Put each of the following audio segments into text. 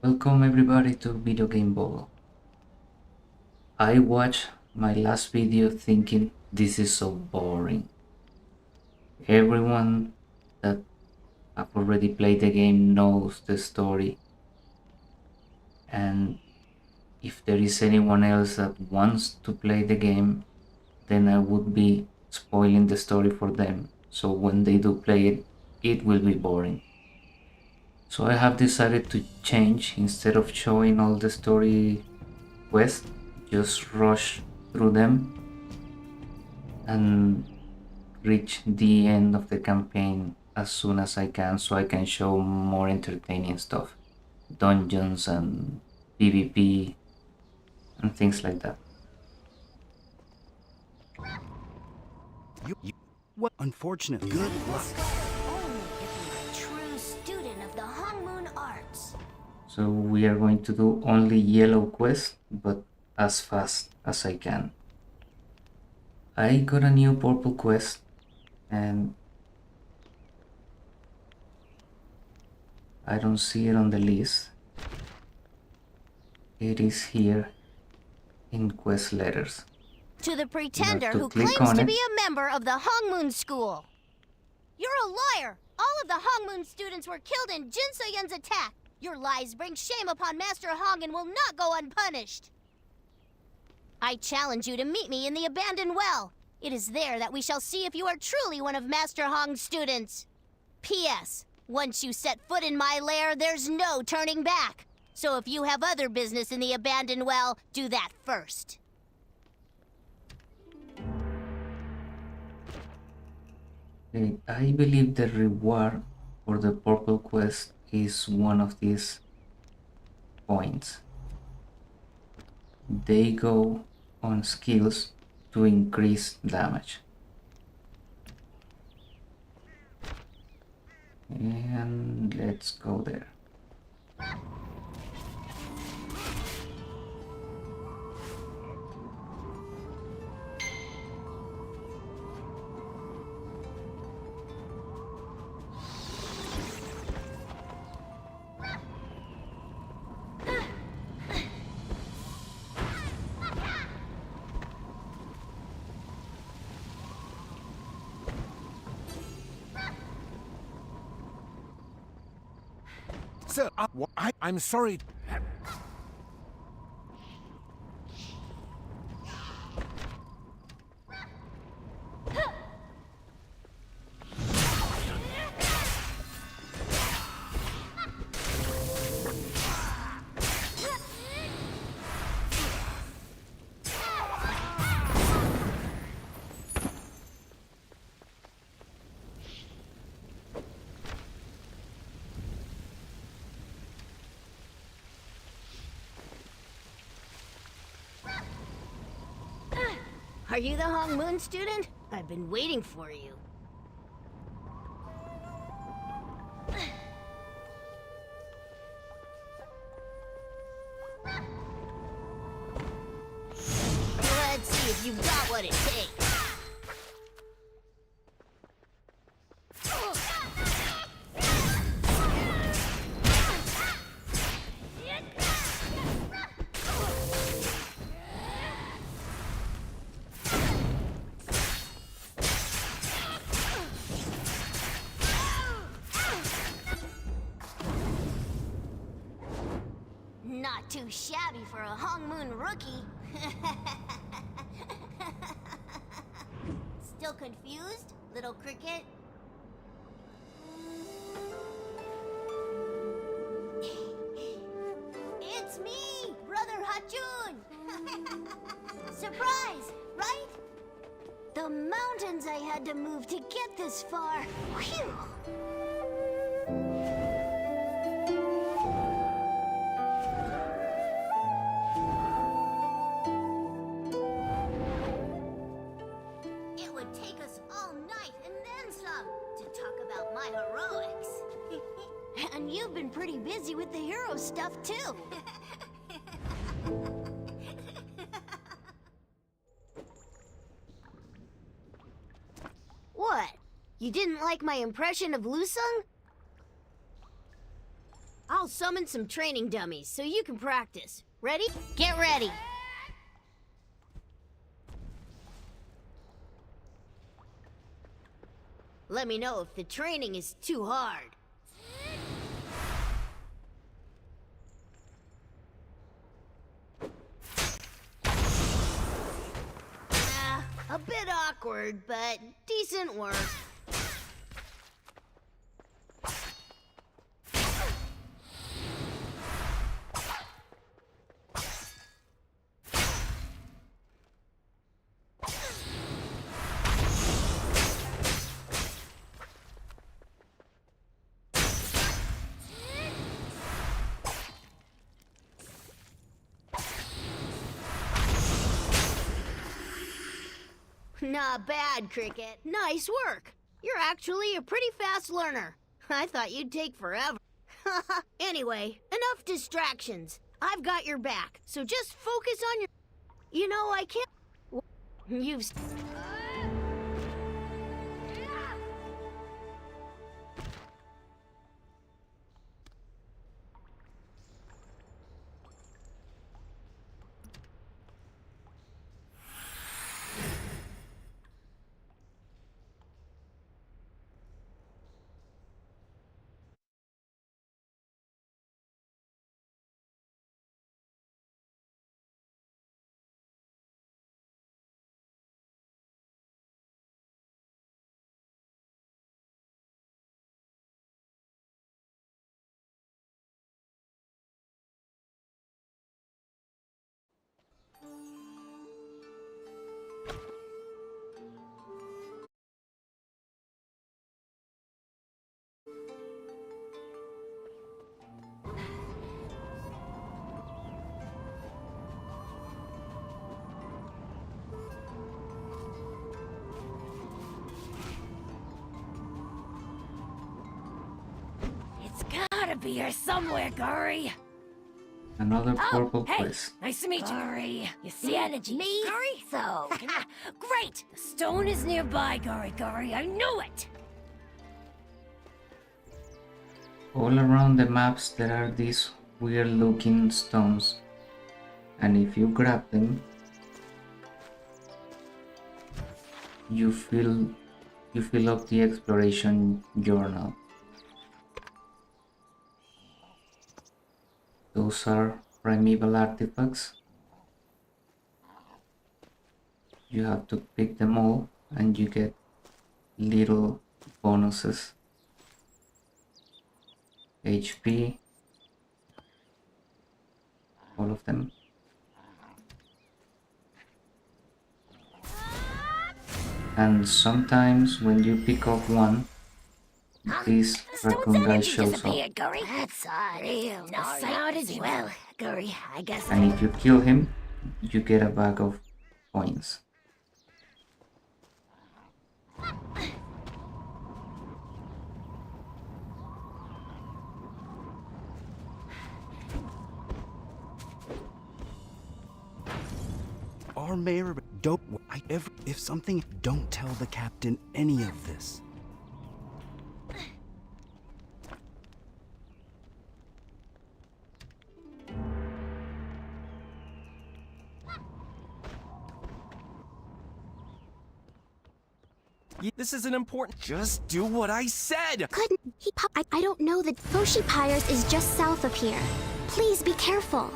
Welcome everybody to Video Game Bowl. I watched my last video thinking this is so boring. Everyone that have already played the game knows the story, and if there is anyone else that wants to play the game, then I would be spoiling the story for them. So when they do play it, it will be boring. So I have decided to change. Instead of showing all the story quests, just rush through them and reach the end of the campaign as soon as I can so I can show more entertaining stuff, dungeons and PvP and things like that. What unfortunate good luck. Only if you're a true student of the Hong Moon arts. So we are going to do only yellow quests, but as fast as I can. I got a new purple quest and I don't see it on the list. It is here in quest letters. To the pretender to who click claims on to it. be a member of the Hong Moon School. You're a liar! All of the Hong Moon students were killed in Jin So-yun's attack. Your lies bring shame upon Master Hong and will not go unpunished. I challenge you to meet me in the abandoned well. It is there that we shall see if you are truly one of Master Hong's students. P.S. Once you set foot in my lair, there's no turning back. So if you have other business in the abandoned well, do that first. I believe the reward for the purple quest is one of these points. They go on skills to increase damage. And let's go there. Sir, I'm sorry. Are you the Hong Moon student? I've been waiting for you. Let's see if you've got what it takes. Not too shabby for a Hong Moon rookie. Still confused, little cricket? It's me, Brother Hachun! Surprise, right? The mountains I had to move to get this far. Whew! It would take us all night and then some to talk about my heroics. And you've been pretty busy with the hero stuff, too. What? You didn't like my impression of Lusung? I'll I'll summon some training dummies so you can practice. Ready? Get ready! Let me know if the training is too hard. A bit awkward, but decent work. Not bad, Cricket. Nice work. You're actually a pretty fast learner. I thought you'd take forever. Anyway, enough distractions. I've got your back, so just focus on your... You know, I can't... You've... It's gotta be here somewhere, Guri. Another purple hey, place. nice to meet you. Guri, you see energy? Me? Guri? So, great! The stone is nearby, Guri. I knew it! All around the maps there are these weird looking stones, and if you grab them, you fill up the exploration journal. Those are primeval artifacts. You have to pick them all and you get little bonuses. HP, all of them. And sometimes when you pick up one, this The stone's raccoon guy energy shows up. disappeared, Guri. That's odd. Real nice. How did you... Well, Guri, I guess... And if you kill him, you get a bag of coins. Our mayor, don't. If something, don't tell the captain any of this. This is an important. Just do what I said! Couldn't he I don't know that Foshi Pyres is just south of here. Please be careful.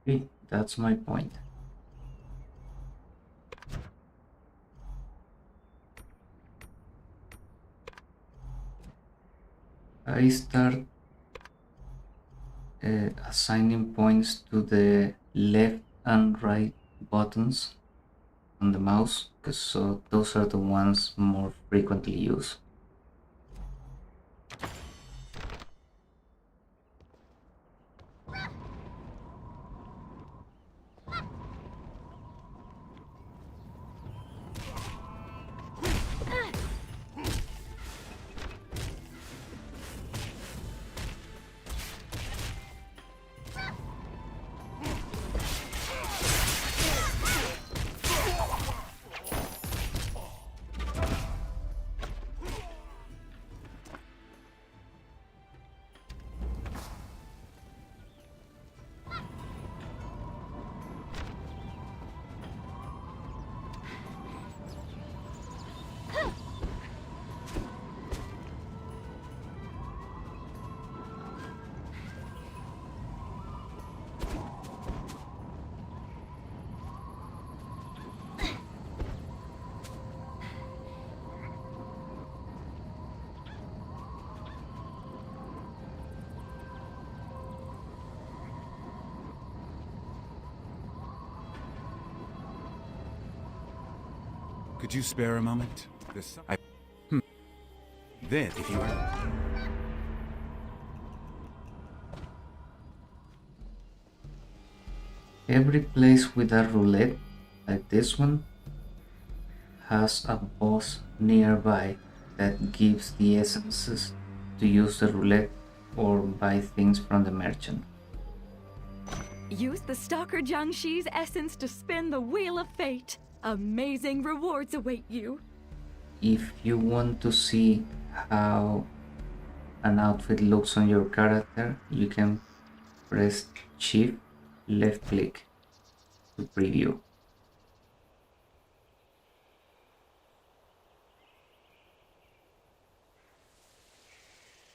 See, that's my point. I start assigning points to the left and right buttons on the mouse, because so those are the ones more frequently used. Could you spare a moment? Then, if you are... Every place with a roulette, like this one, has a boss nearby that gives the essences to use the roulette or buy things from the merchant. Use the Stalker Jiangshi's essence to spin the Wheel of Fate. Amazing rewards await you. If you want to see how an outfit looks on your character, you can press Shift left click to preview.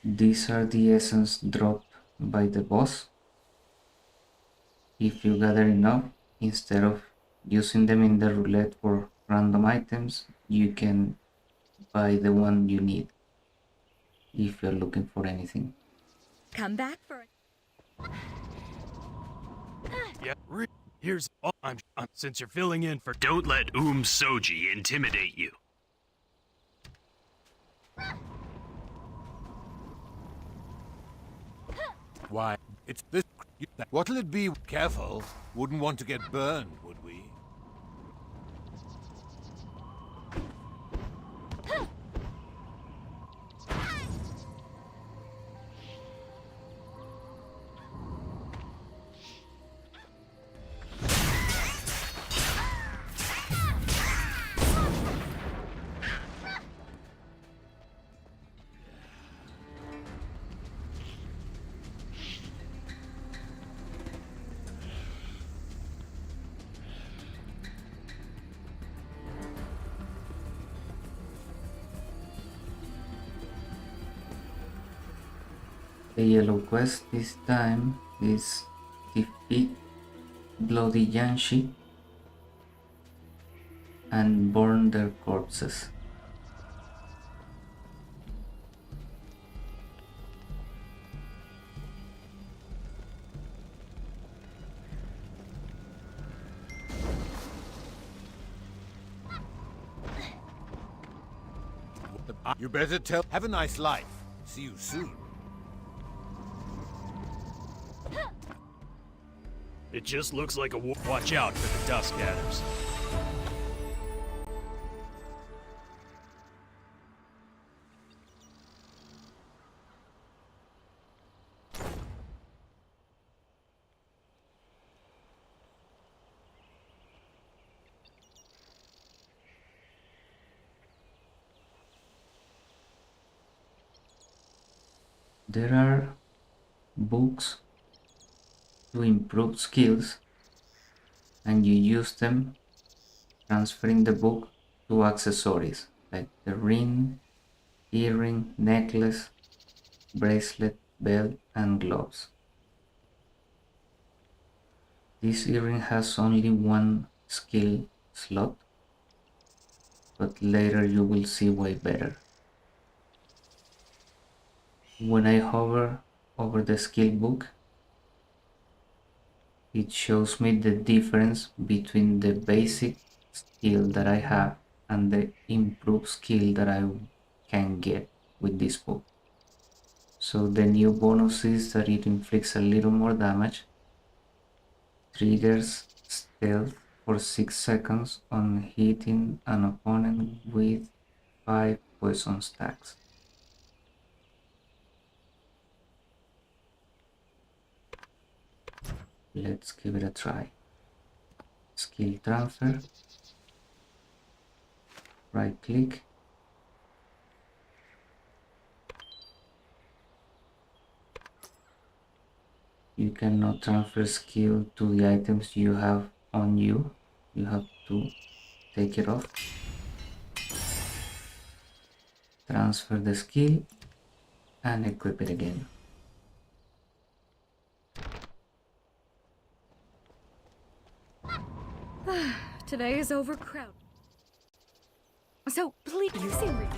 These are the essence dropped by the boss. If you gather enough, instead of using them in the roulette for random items, you can buy the one you need if you're looking for anything. Come back for Yeah, here's all since you're filling in for. Don't let Soji intimidate you. Why, it's this. What'll it be? Careful. Wouldn't want to get burned, would we? The yellow quest this time is defeat Bloody Yanshi and burn their corpses. You better tell. Have a nice life. See you soon. It just looks like a war. Watch out for the dust gathers. There are books to improve skills, and you use them transferring the book to accessories like the ring, earring, necklace, bracelet, belt, and gloves. This earring has only one skill slot, but later you will see way better. When I hover over the skill book, it shows me the difference between the basic skill that I have and the improved skill that I can get with this book. So the new bonus is that it inflicts a little more damage, triggers stealth for 6 seconds on hitting an opponent with 5 poison stacks. Let's give it a try. Skill transfer, right click, you cannot transfer skill to the items you have on you. You have to take it off, transfer the skill, and equip it again. Today is overcrowded. So please, you seem really...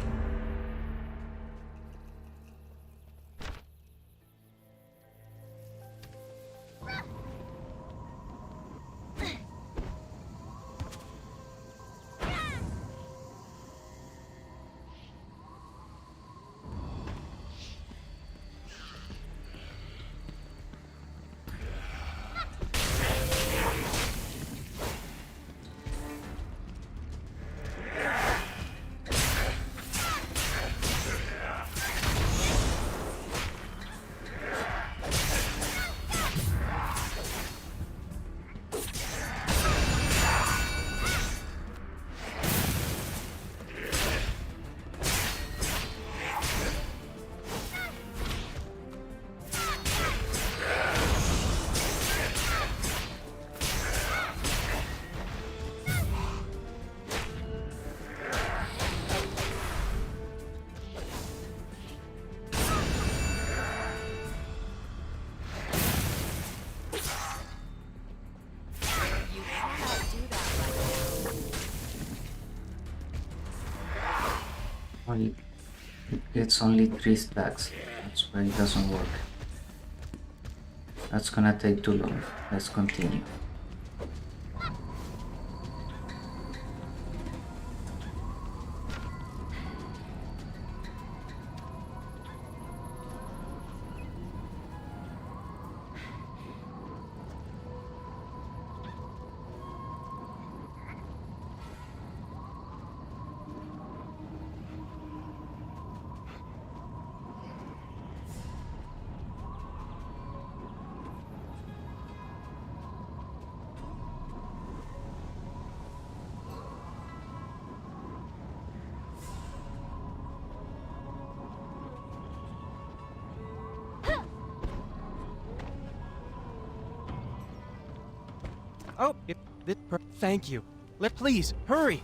gets only 3 stacks. That's why it doesn't work. That's gonna take too long. Let's continue. Oh, thank you. Please, hurry!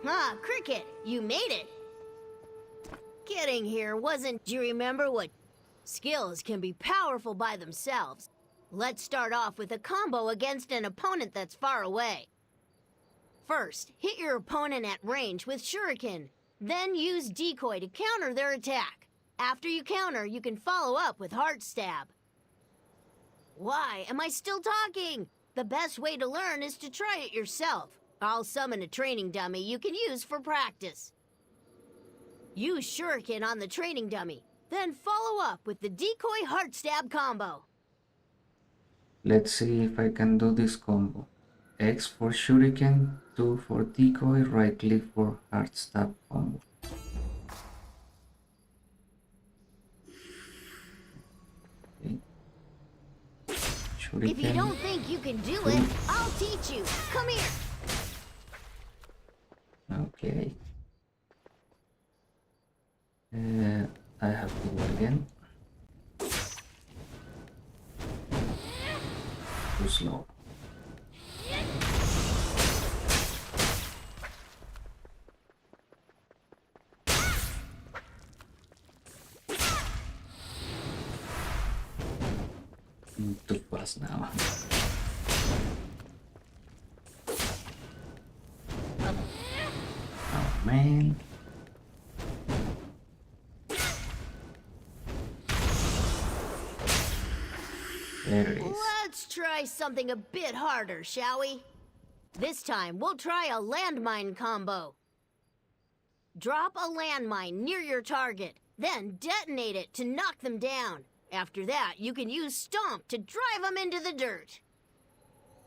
Ah, Cricket, you made it. Getting here wasn't... Do you remember what... Skills can be powerful by themselves. Let's start off with a combo against an opponent that's far away. First, hit your opponent at range with Shuriken. Then use Decoy to counter their attack. After you counter, you can follow up with Heart Stab. Why am I still talking? The best way to learn is to try it yourself. I'll summon a training dummy you can use for practice. Use Shuriken on the training dummy, then follow up with the Decoy Heart Stab combo. Let's see if I can do this combo. X for Shuriken, 2 for Decoy, right click for Heart Stab combo. Okay. If you don't think you can do it, I'll teach you. Come here. Okay. I have to go again. Too slow. Too fast now. Oh man. There it is. Let's try something a bit harder, shall we? This time, we'll try a landmine combo. Drop a landmine near your target, then detonate it to knock them down. After that, you can use Stomp to drive them into the dirt.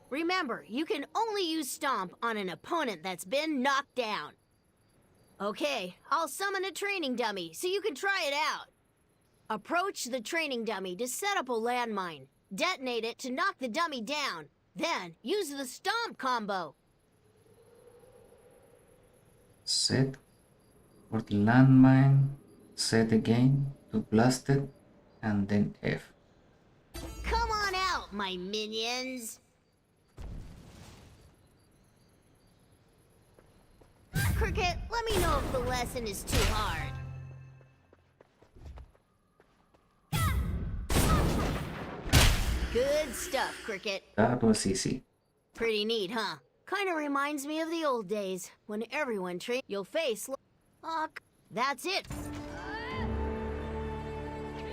Remember, you can only use Stomp on an opponent that's been knocked down. Okay, I'll summon a training dummy so you can try it out. Approach the training dummy to set up a landmine. Detonate it to knock the dummy down. Then, use the Stomp combo. Set for the landmine, set again to blast it, and then F. Come on out, my minions! Cricket, let me know if the lesson is too hard. Good stuff, Cricket. That was easy. Pretty neat, huh? Kinda reminds me of the old days, when everyone trained. You'll face... that's it.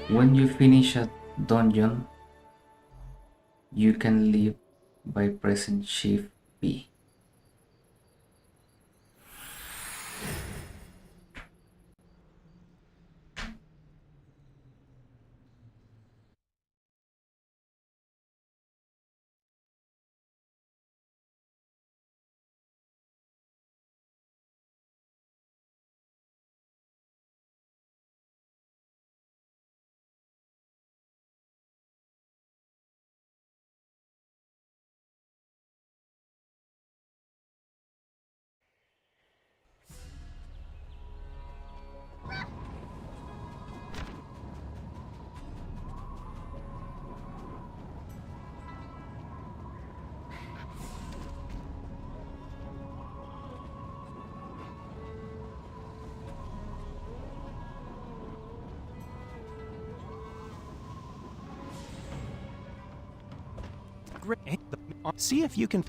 When you finish a dungeon, you can leave by pressing Shift B. Great. See if you can.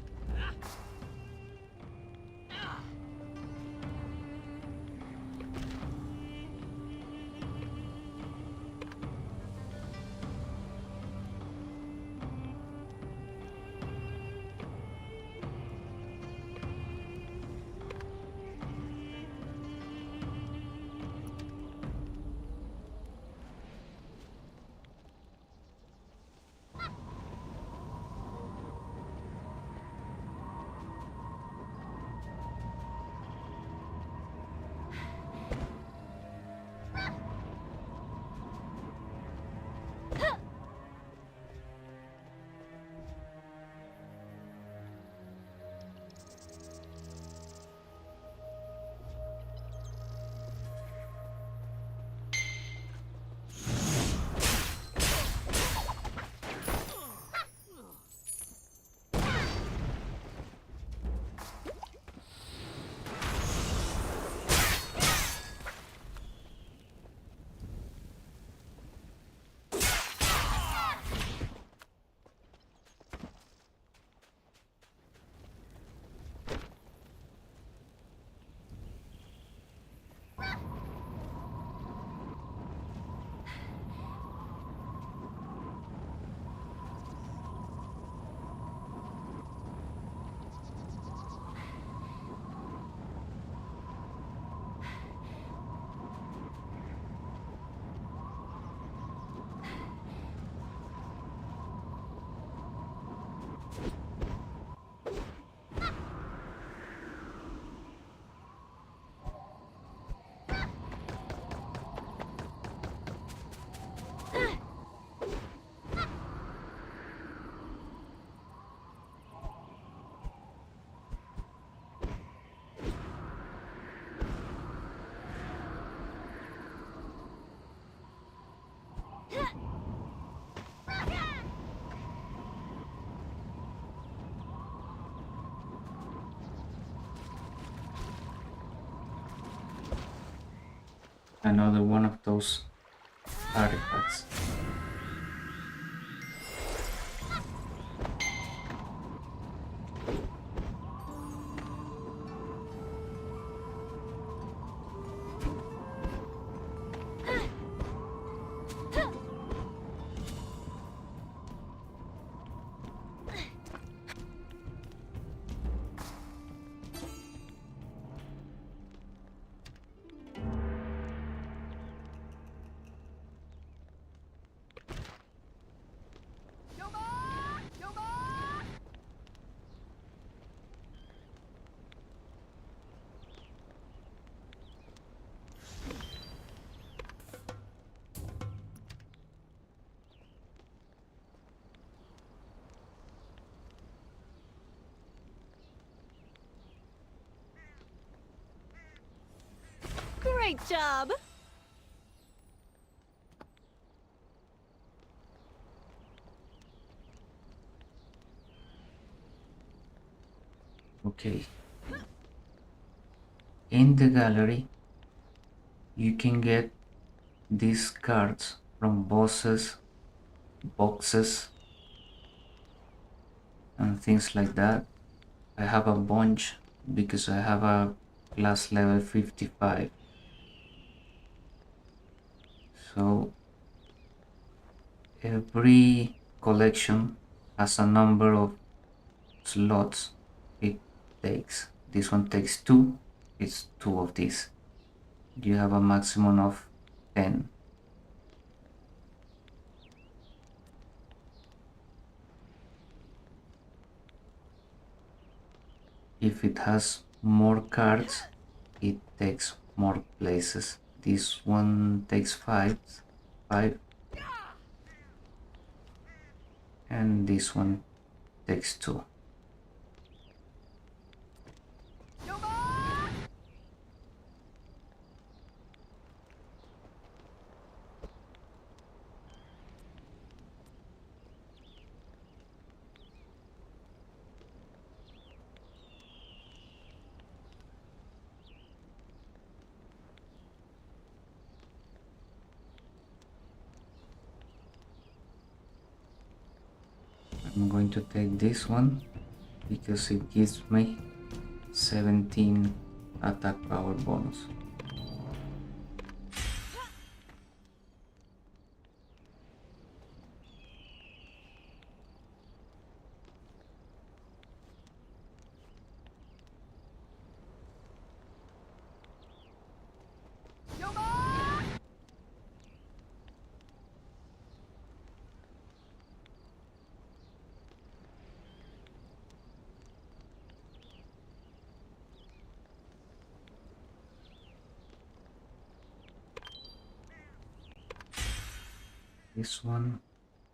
Another one of those artifacts. Great job! Okay. In the gallery, you can get these cards from bosses, boxes, and things like that. I have a bunch because I have a class level 55. So every collection has a number of slots it takes. This one takes 2. It's 2 of these. You have a maximum of 10. If it has more cards, it takes more places. This one takes 5, and this one takes 2. I'm going to take this one because it gives me 17 attack power bonus. This one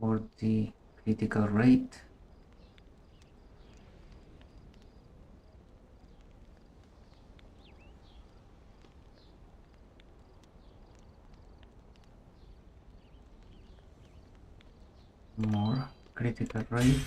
for the critical rate. More critical rate.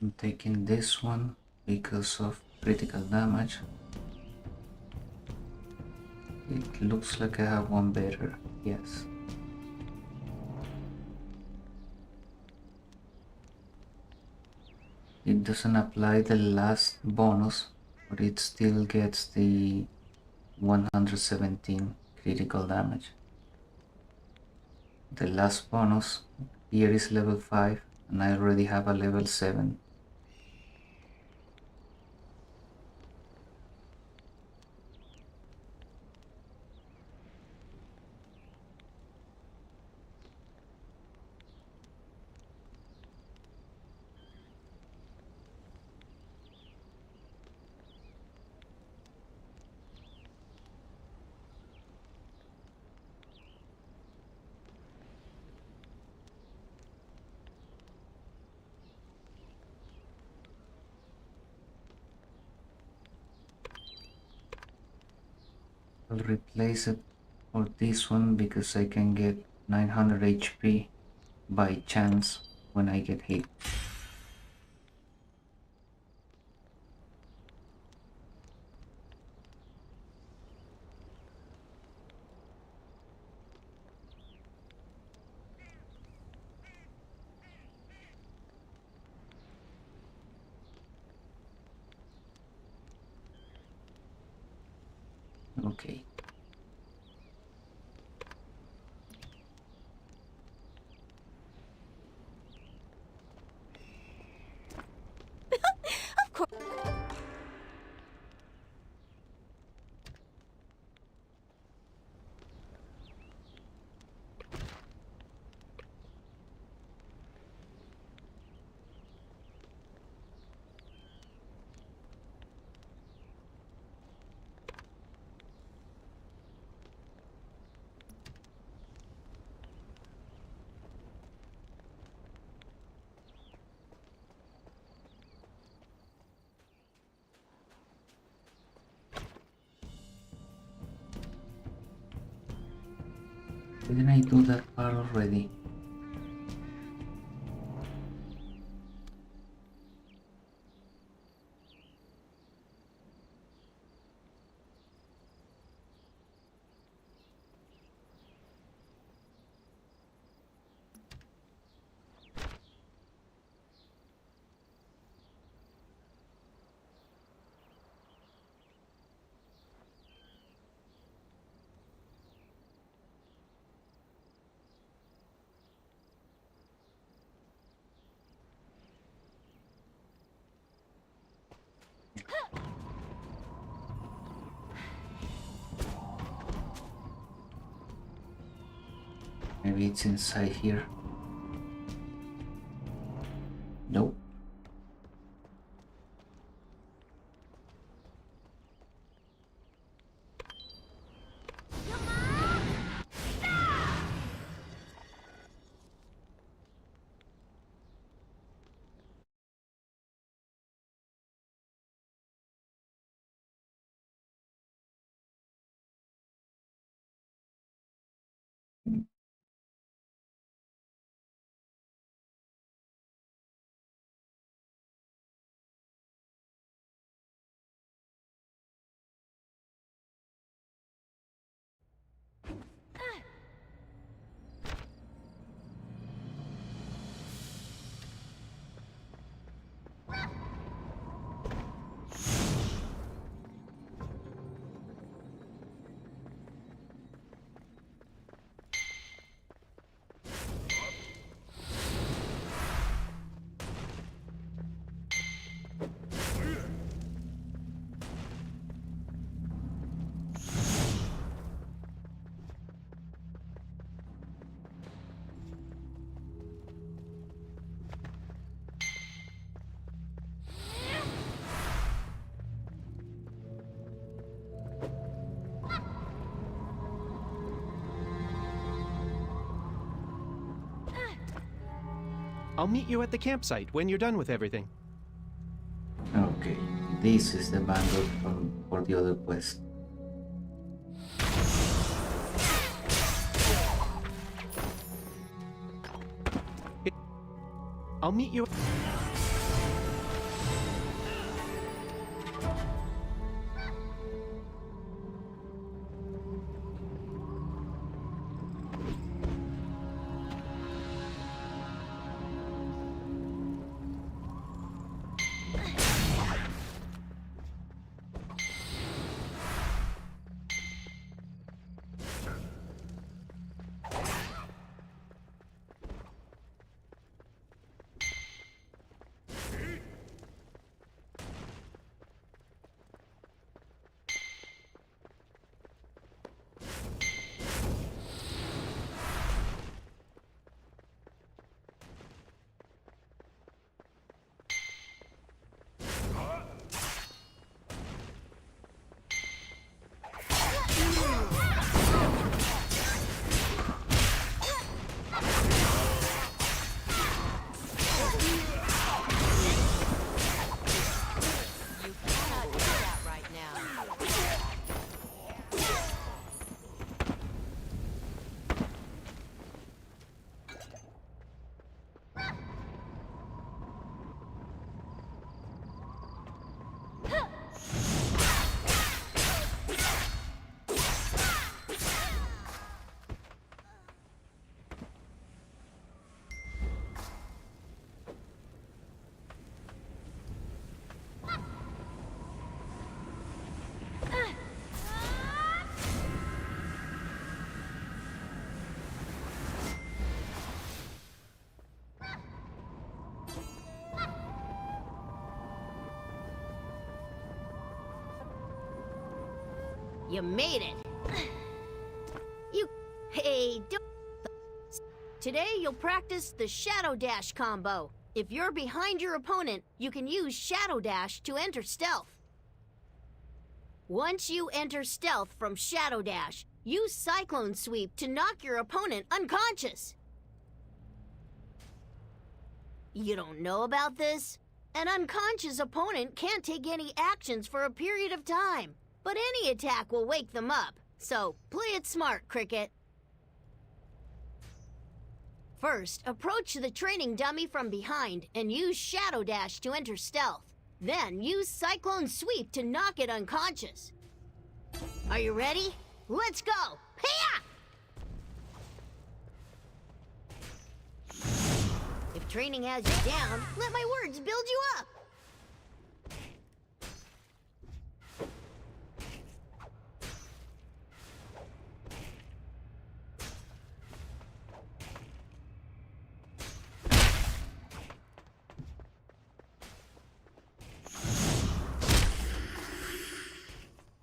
I'm taking this one because of critical damage. It looks like I have one better, yes. it doesn't apply the last bonus, but it still gets the 117 critical damage. The last bonus here is level 5 and I already have a level 7. I'll replace it for this one because I can get 900 HP by chance when I get hit. Okay. Of course. Didn't I do that part already? Maybe it's inside here. Nope. I'll meet you at the campsite when you're done with everything. Okay, this is the bundle for the other quest. I'll meet you. You made it. Hey, today you'll practice the Shadow Dash combo. If you're behind your opponent, you can use Shadow Dash to enter stealth. Once you enter stealth from Shadow Dash, use Cyclone Sweep to knock your opponent unconscious. You don't know about this? An unconscious opponent can't take any actions for a period of time, but any attack will wake them up. So, play it smart, Cricket. First, approach the training dummy from behind and use Shadow Dash to enter stealth. Then, use Cyclone Sweep to knock it unconscious. Are you ready? Let's go! Hiya! If training has you down, let my words build you up.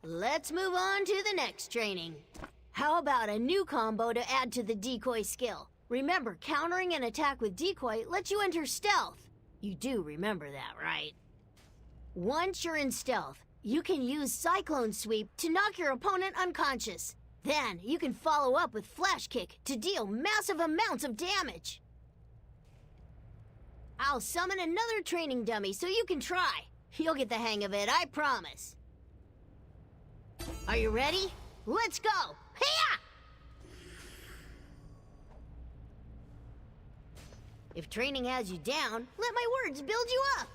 Let's move on to the next training. How about a new combo to add to the decoy skill? Remember, countering an attack with decoy lets you enter stealth. You do remember that, right? Once you're in stealth, you can use Cyclone Sweep to knock your opponent unconscious. Then, you can follow up with Flash Kick to deal massive amounts of damage. I'll summon another training dummy so you can try. You'll get the hang of it, I promise. Are you ready? Let's go! Hiya! If training has you down, let my words build you up.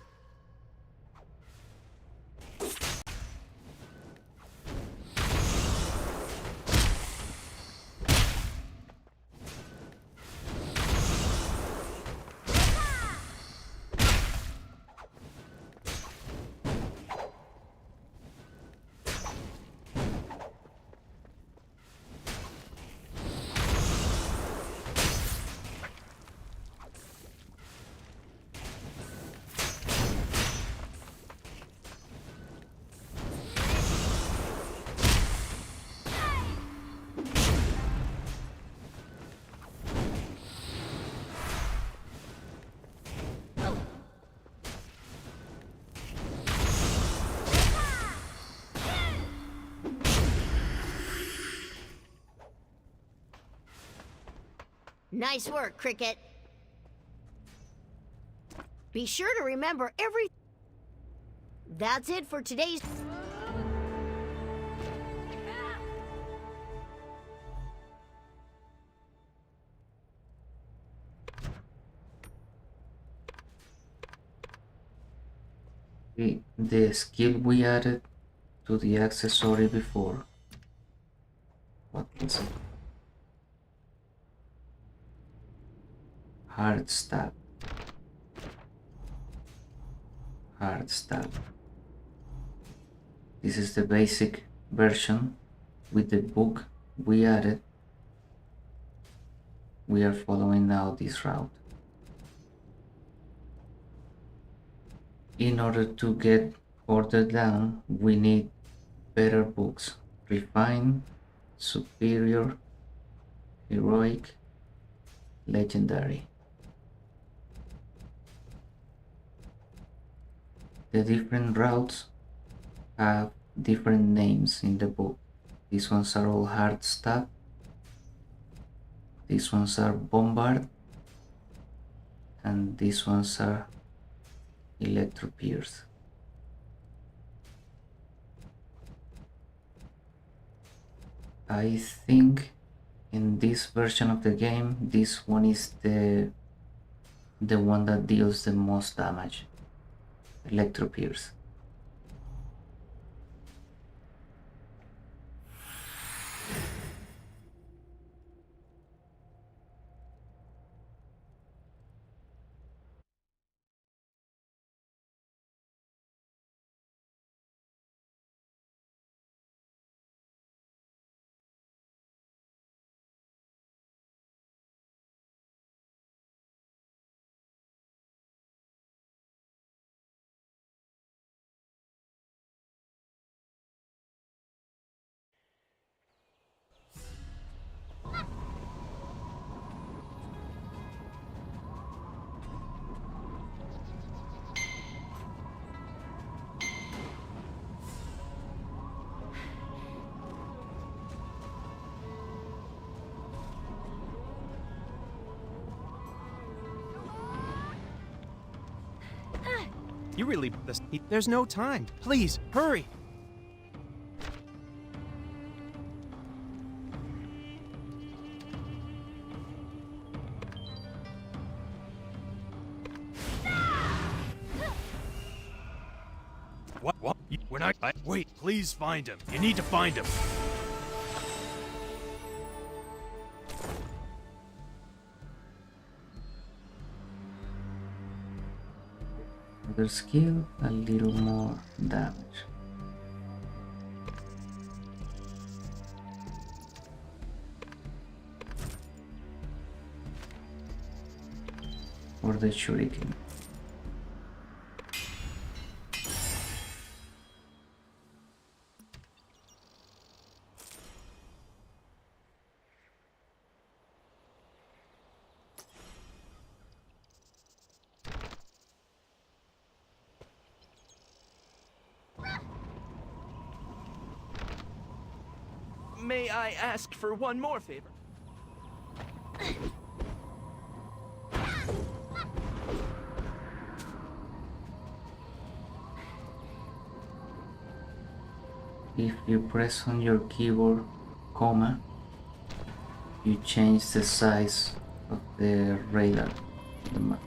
Nice work, Cricket. Be sure to remember every... That's it for today's... The skill we added to the accessory before. What was it? Hard stab. Hard stab. This is the basic version with the book we added. We are following now this route. In order to get further down, we need better books. Refined, superior, heroic, legendary. The different routes have different names in the book. These ones are all hard stab. These ones are bombard. And these ones are electro pierce. I think in this version of the game, this one is the one that deals the most damage. Electro pierce. You really... There's no time. Please, hurry! What? We're not... Wait, please find him. You need to find him. Another skill, a little more damage. For the shuriken. May I ask for one more favor? If you press on your keyboard, comma, you change the size of the radar on the map.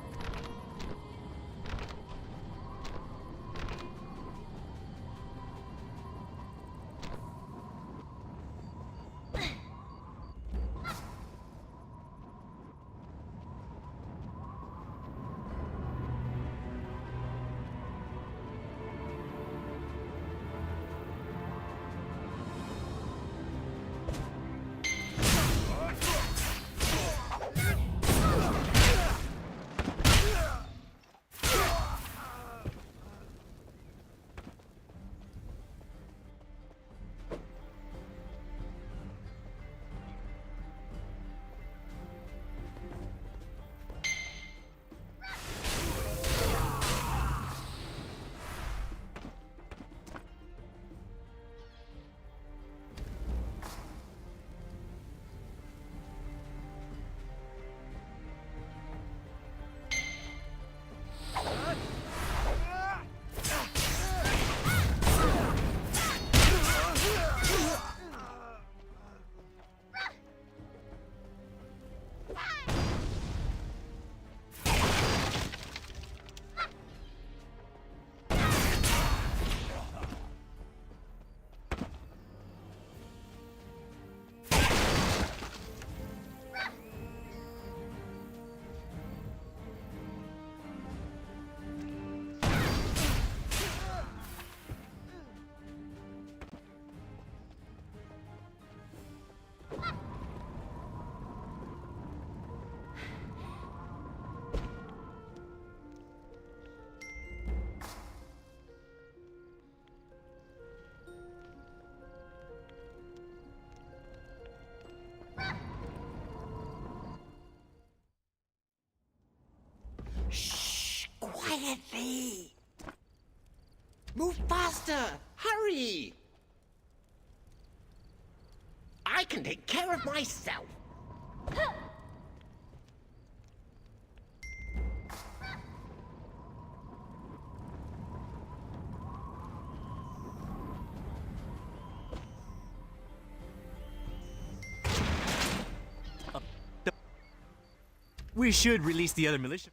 Shh! Quietly! Move faster! Hurry! I can take care of myself! We should release the other militia.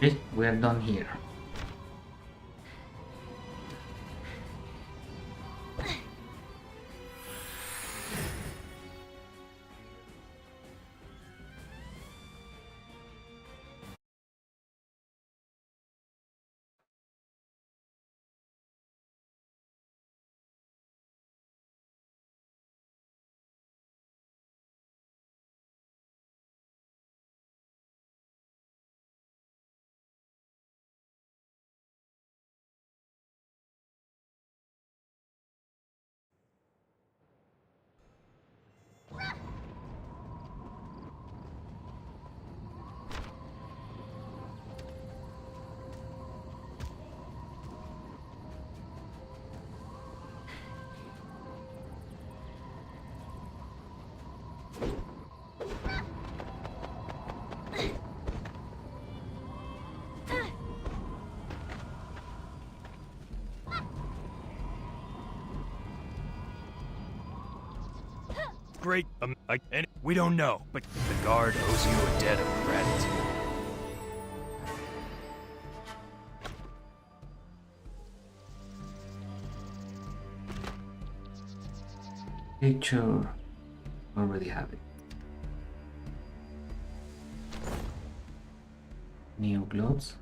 Okay, we are done here. Great, and we don't know, but the guard owes you a debt of gratitude. Picture, already have it. New gloves.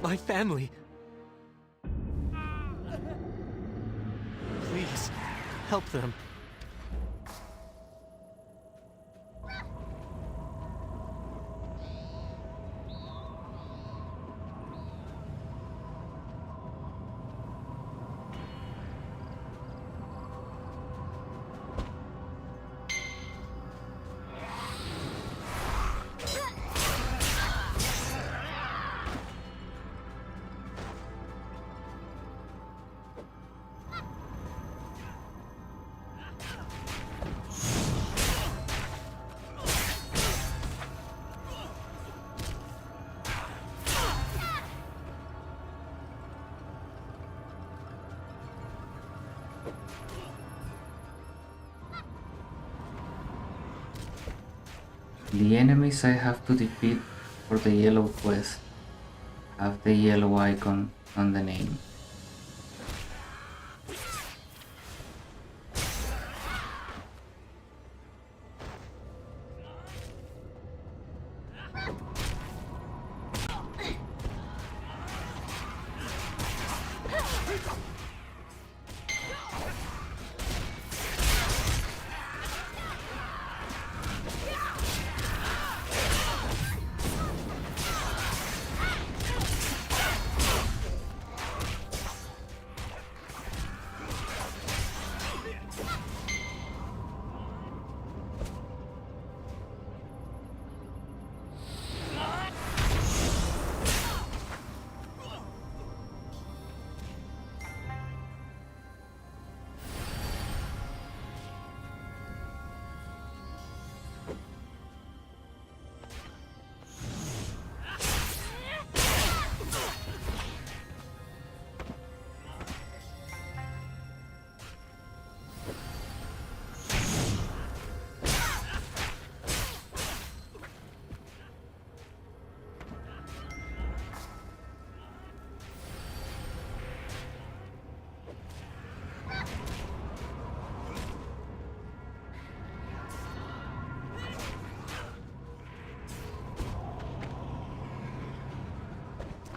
My family. Please, help them. The enemies I have to defeat for the yellow quest have the yellow icon on the name.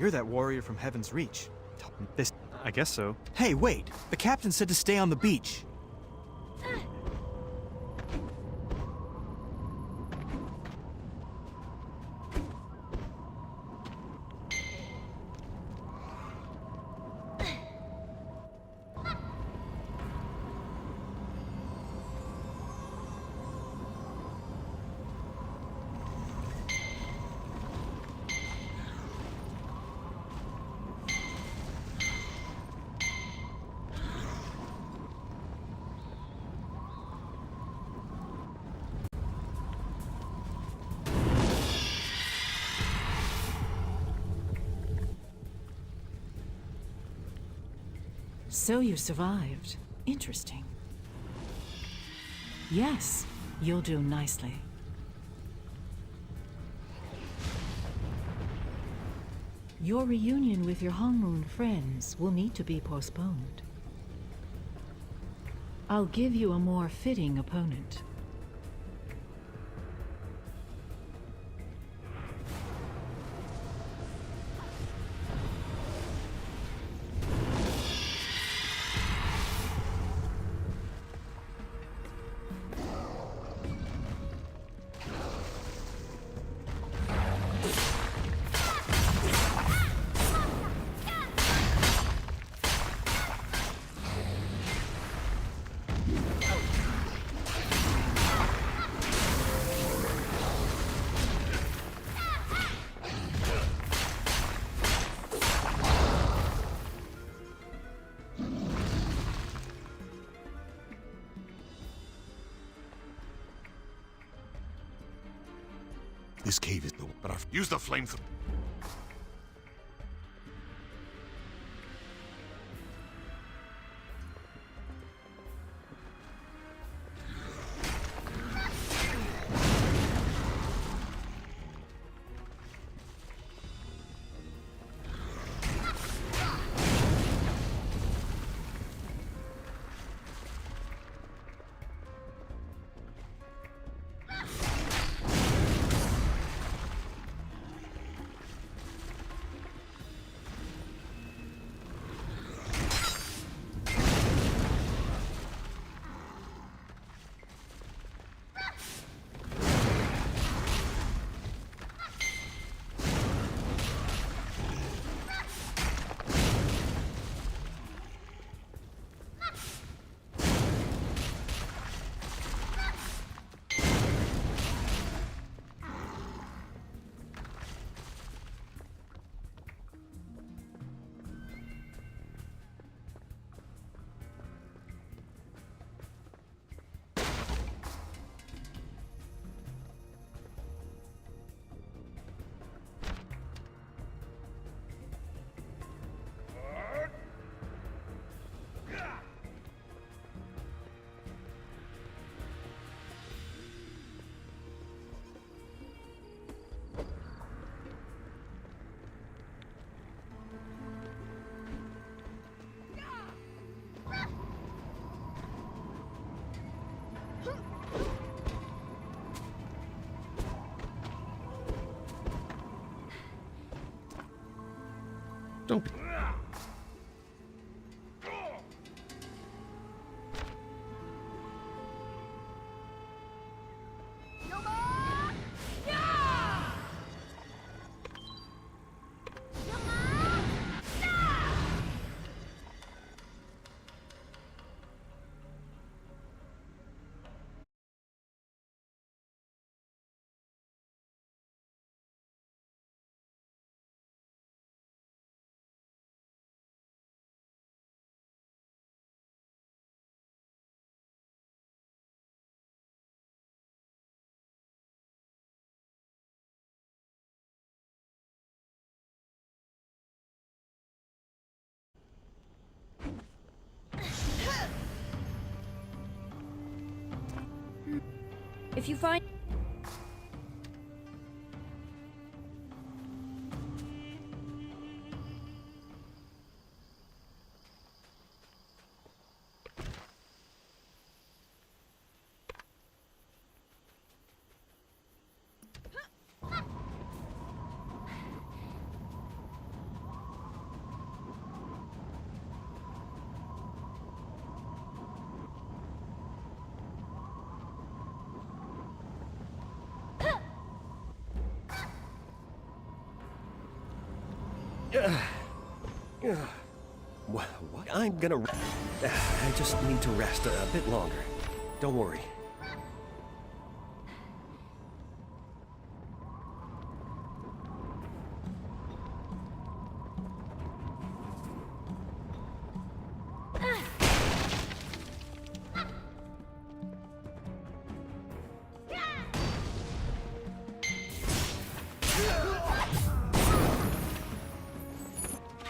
You're that warrior from Heaven's Reach. This... I guess so. Hey, wait! The captain said to stay on the beach. So you survived. Interesting. Yes, you'll do nicely. Your reunion with your Hongmoon friends will need to be postponed. I'll give you a more fitting opponent. This cave is the... But I've used the flamethrower. Don't be... If you find... What? I'm gonna... I just need to rest a bit longer. Don't worry.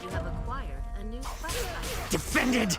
You have acquired a new fighter. Defended!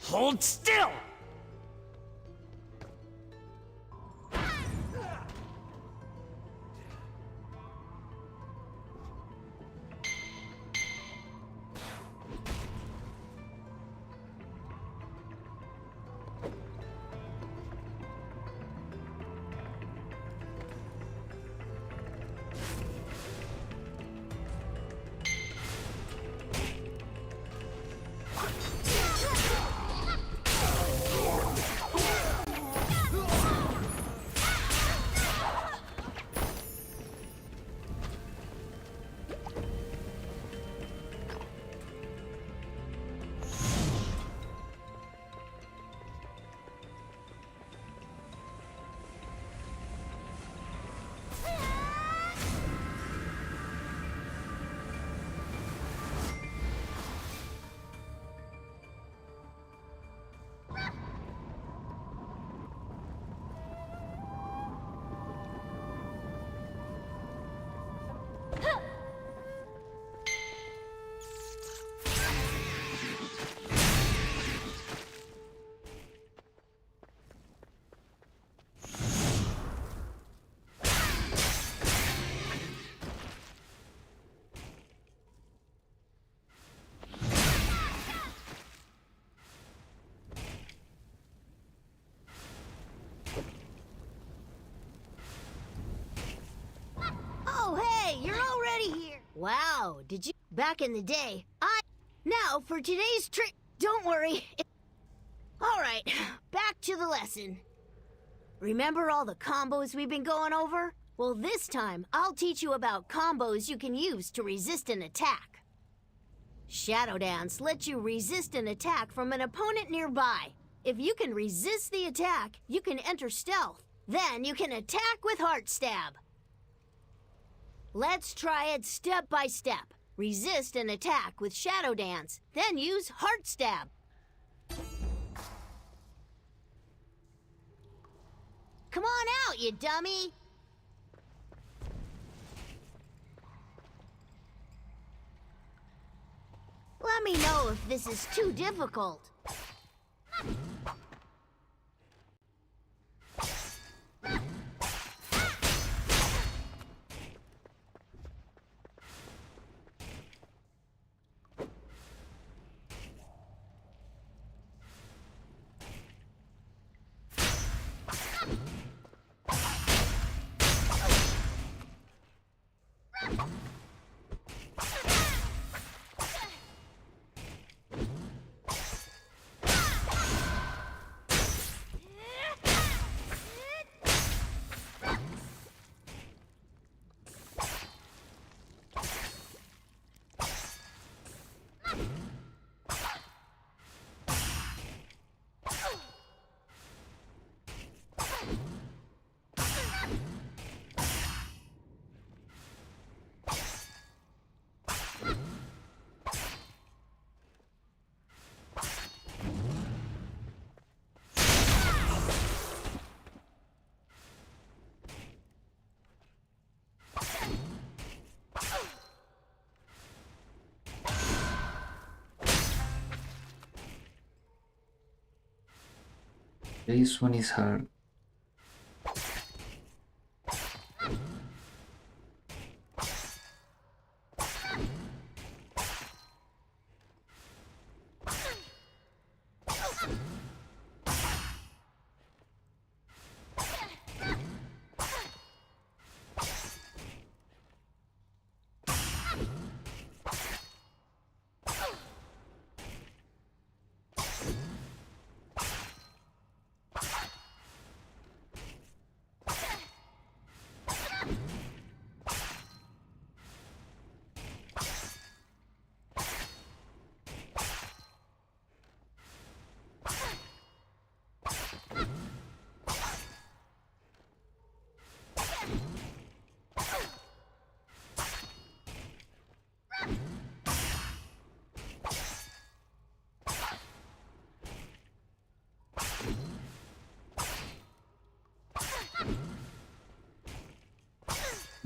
Hold still! Wow, did you... Back in the day, Now, for today's trick... Don't worry. Alright, back to the lesson. Remember all the combos we've been going over? Well, this time, I'll teach you about combos you can use to resist an attack. Shadow Dance lets you resist an attack from an opponent nearby. If you can resist the attack, you can enter stealth. Then you can attack with Heart Stab. Let's try it step by step. Resist an attack with Shadow Dance, then use Heart Stab. Come on out, you dummy! Let me know if this is too difficult. This one is hard.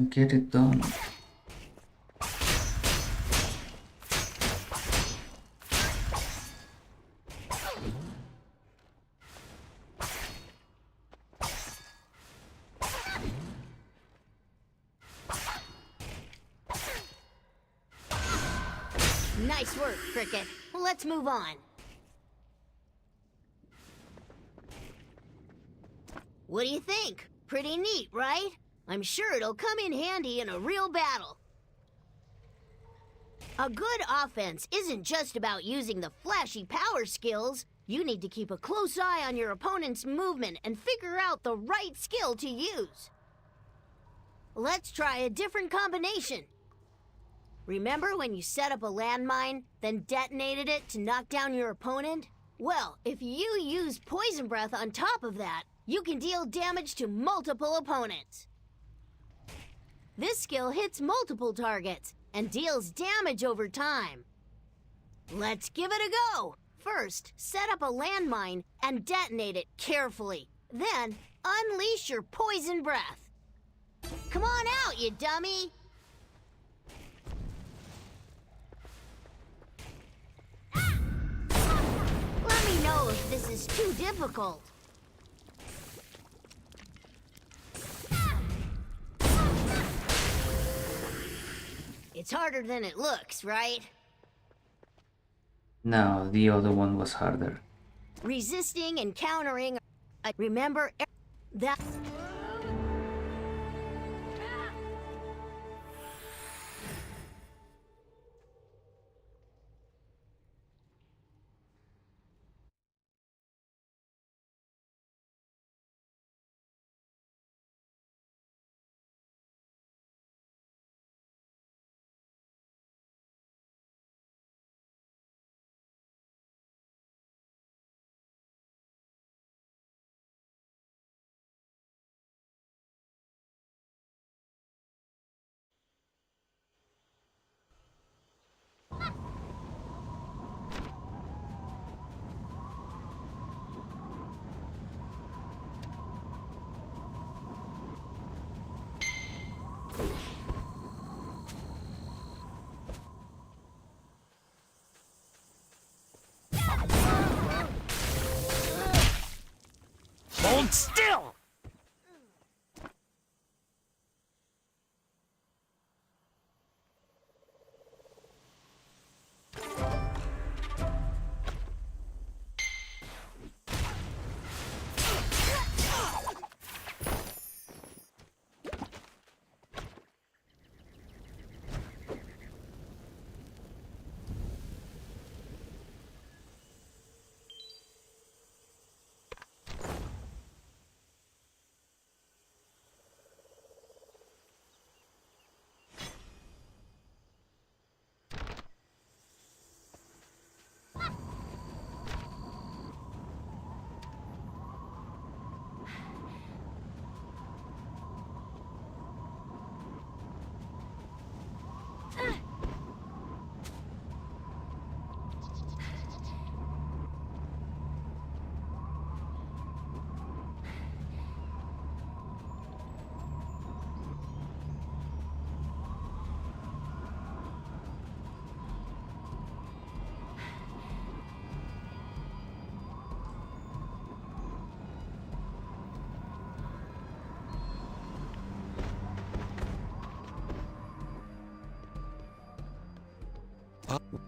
Get it done. Nice work, Cricket. Let's move on. What do you think? Pretty neat, right? I'm sure it'll come in handy in a real battle. A good offense isn't just about using the flashy power skills. You need to keep a close eye on your opponent's movement and figure out the right skill to use. Let's try a different combination. Remember when you set up a landmine, then detonated it to knock down your opponent? Well, if you use Poison Breath on top of that, you can deal damage to multiple opponents. This skill hits multiple targets and deals damage over time. Let's give it a go. First, set up a landmine and detonate it carefully. Then, unleash your Poison Breath. Come on out, you dummy! Let me know if this is too difficult. It's harder than it looks, right? No, the other one was harder. Resisting and countering. Remember that. Hold still!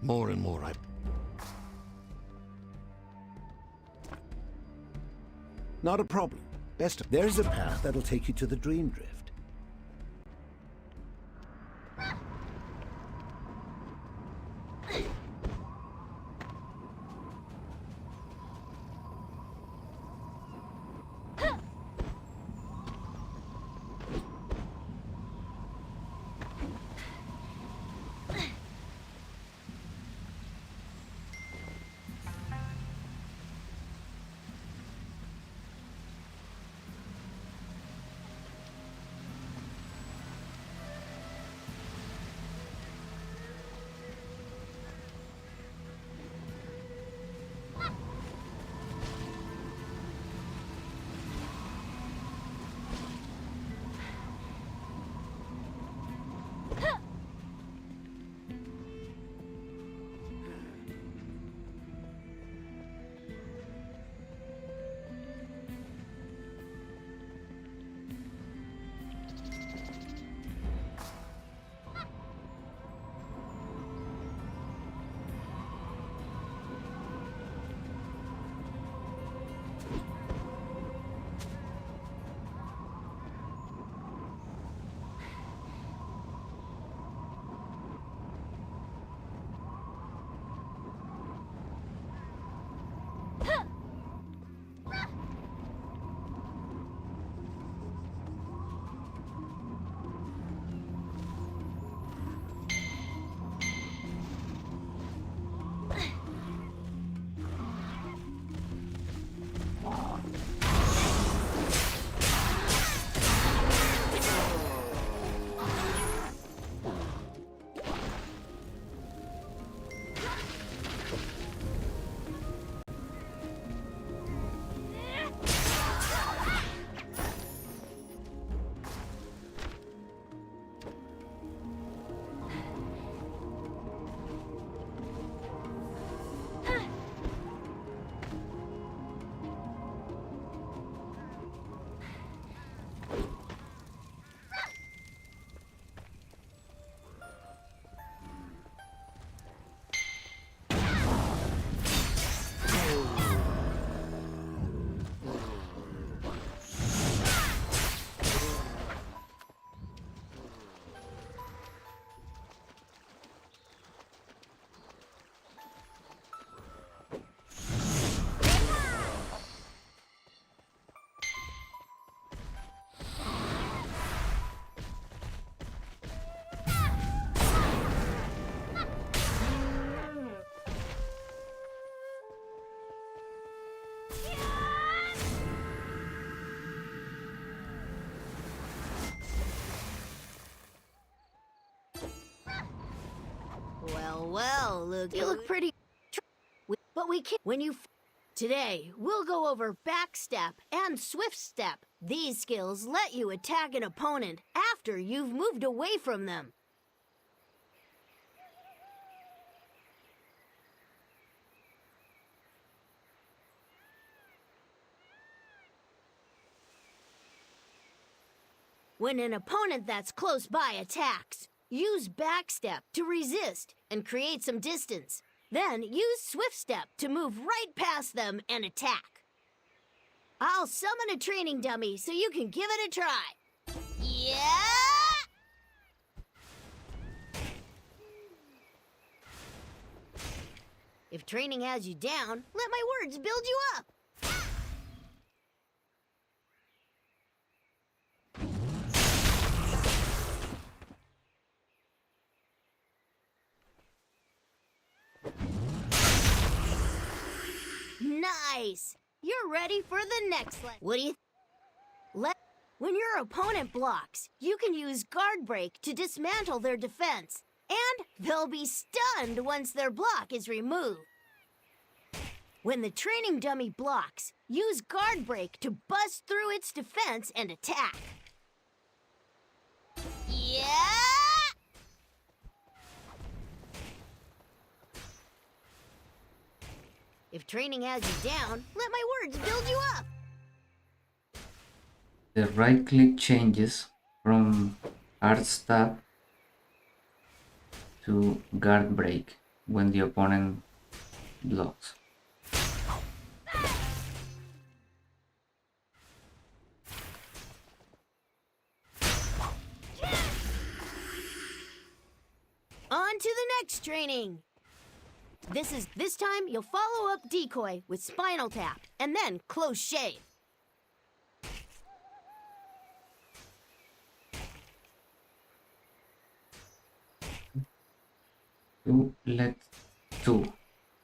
More and more Not a problem. There's a path that'll take you to the Dream Drift. Well, you look pretty. But we can't. Today, we'll go over backstep and swift step. These skills let you attack an opponent after you've moved away from them. When an opponent that's close by attacks, use backstep to resist and create some distance. Then use swift step to move right past them and attack. I'll summon a training dummy so you can give it a try. Yeah! If training has you down, let my words build you up. Nice! You're ready for the next lesson. What do you When your opponent blocks, you can use guard break to dismantle their defense, and they'll be stunned once their block is removed. When the training dummy blocks, use guard break to bust through its defense and attack. Yeah! If training has you down, let my words build you up. The right click changes from Art Stab to Guard Break. when the opponent blocks. On to the next training. This time you'll follow up decoy with spinal tap and then close shave.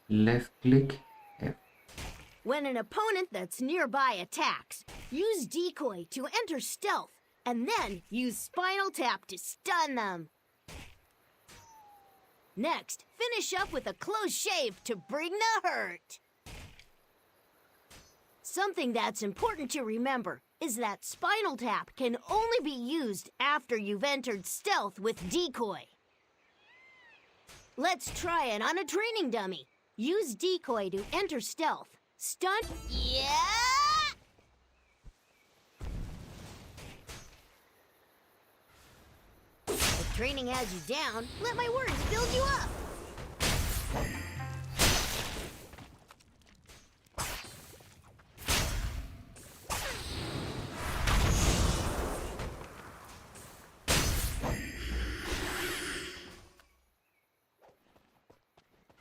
Left click F. When an opponent that's nearby attacks, use decoy to enter stealth and then use spinal tap to stun them. Next, finish up with a close shave to bring the hurt. Something that's important to remember is that spinal tap can only be used after you've entered stealth with decoy. Let's try it on a training dummy. Use decoy to enter stealth. Stun. Yeah! If training has you down, let my words build you up.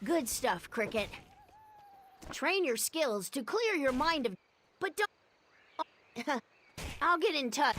Good stuff, Cricket. Train your skills to clear your mind of... But don't... I'll get in touch.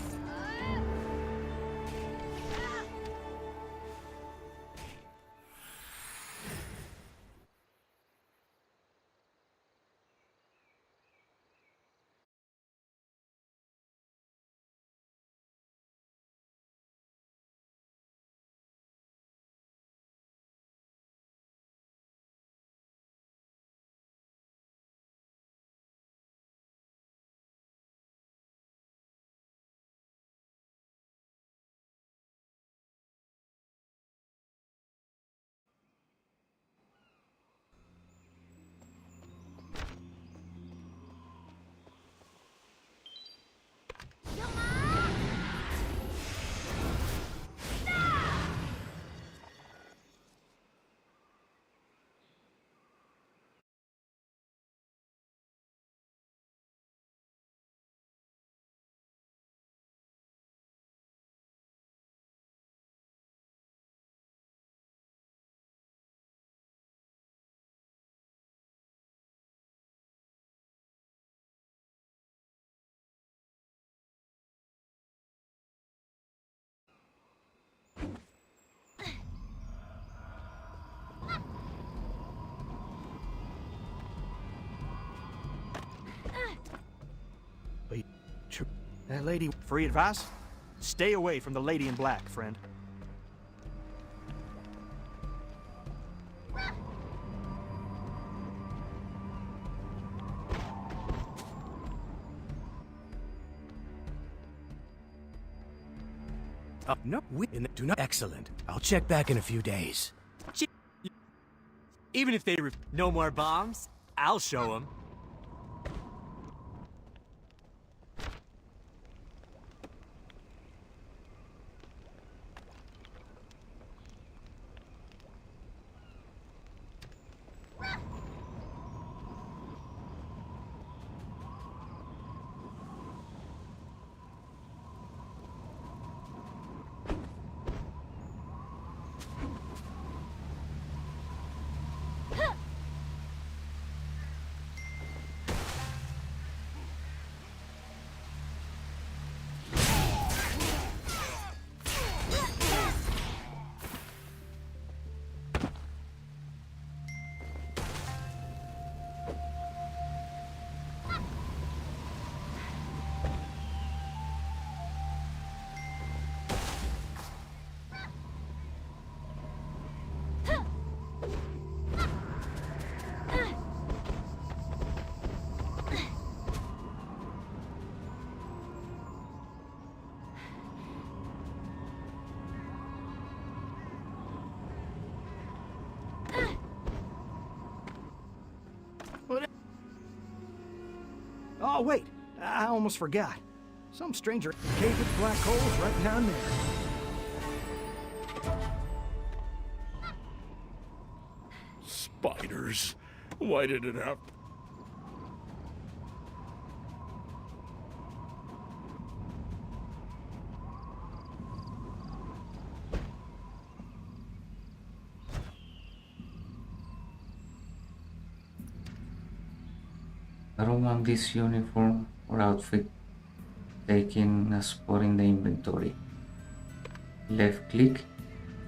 That lady... Free advice? Stay away from the lady in black, friend. No, do not. Excellent. I'll check back in a few days. Even if they no more bombs, I'll show them. Oh, wait. I almost forgot. Some stranger caved with black holes right down there. Spiders. Why did it have... I don't want this uniform or outfit taking a spot in the inventory. Left click,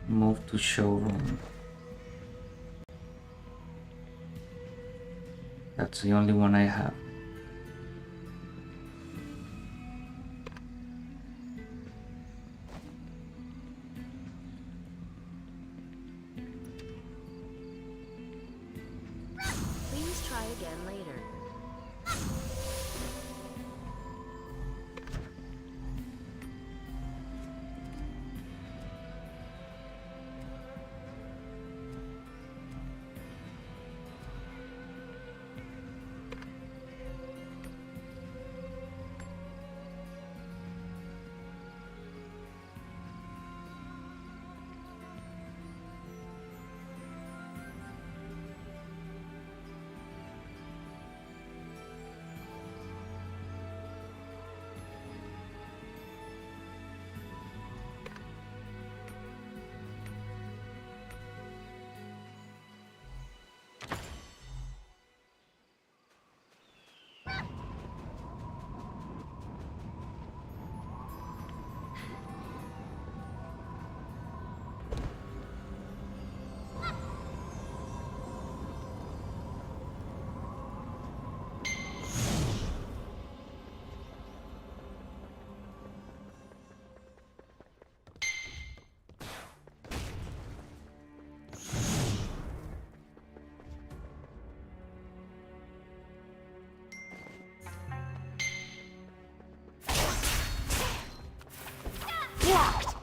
move to showroom. That's the only one I have. Please try again later. Blocked!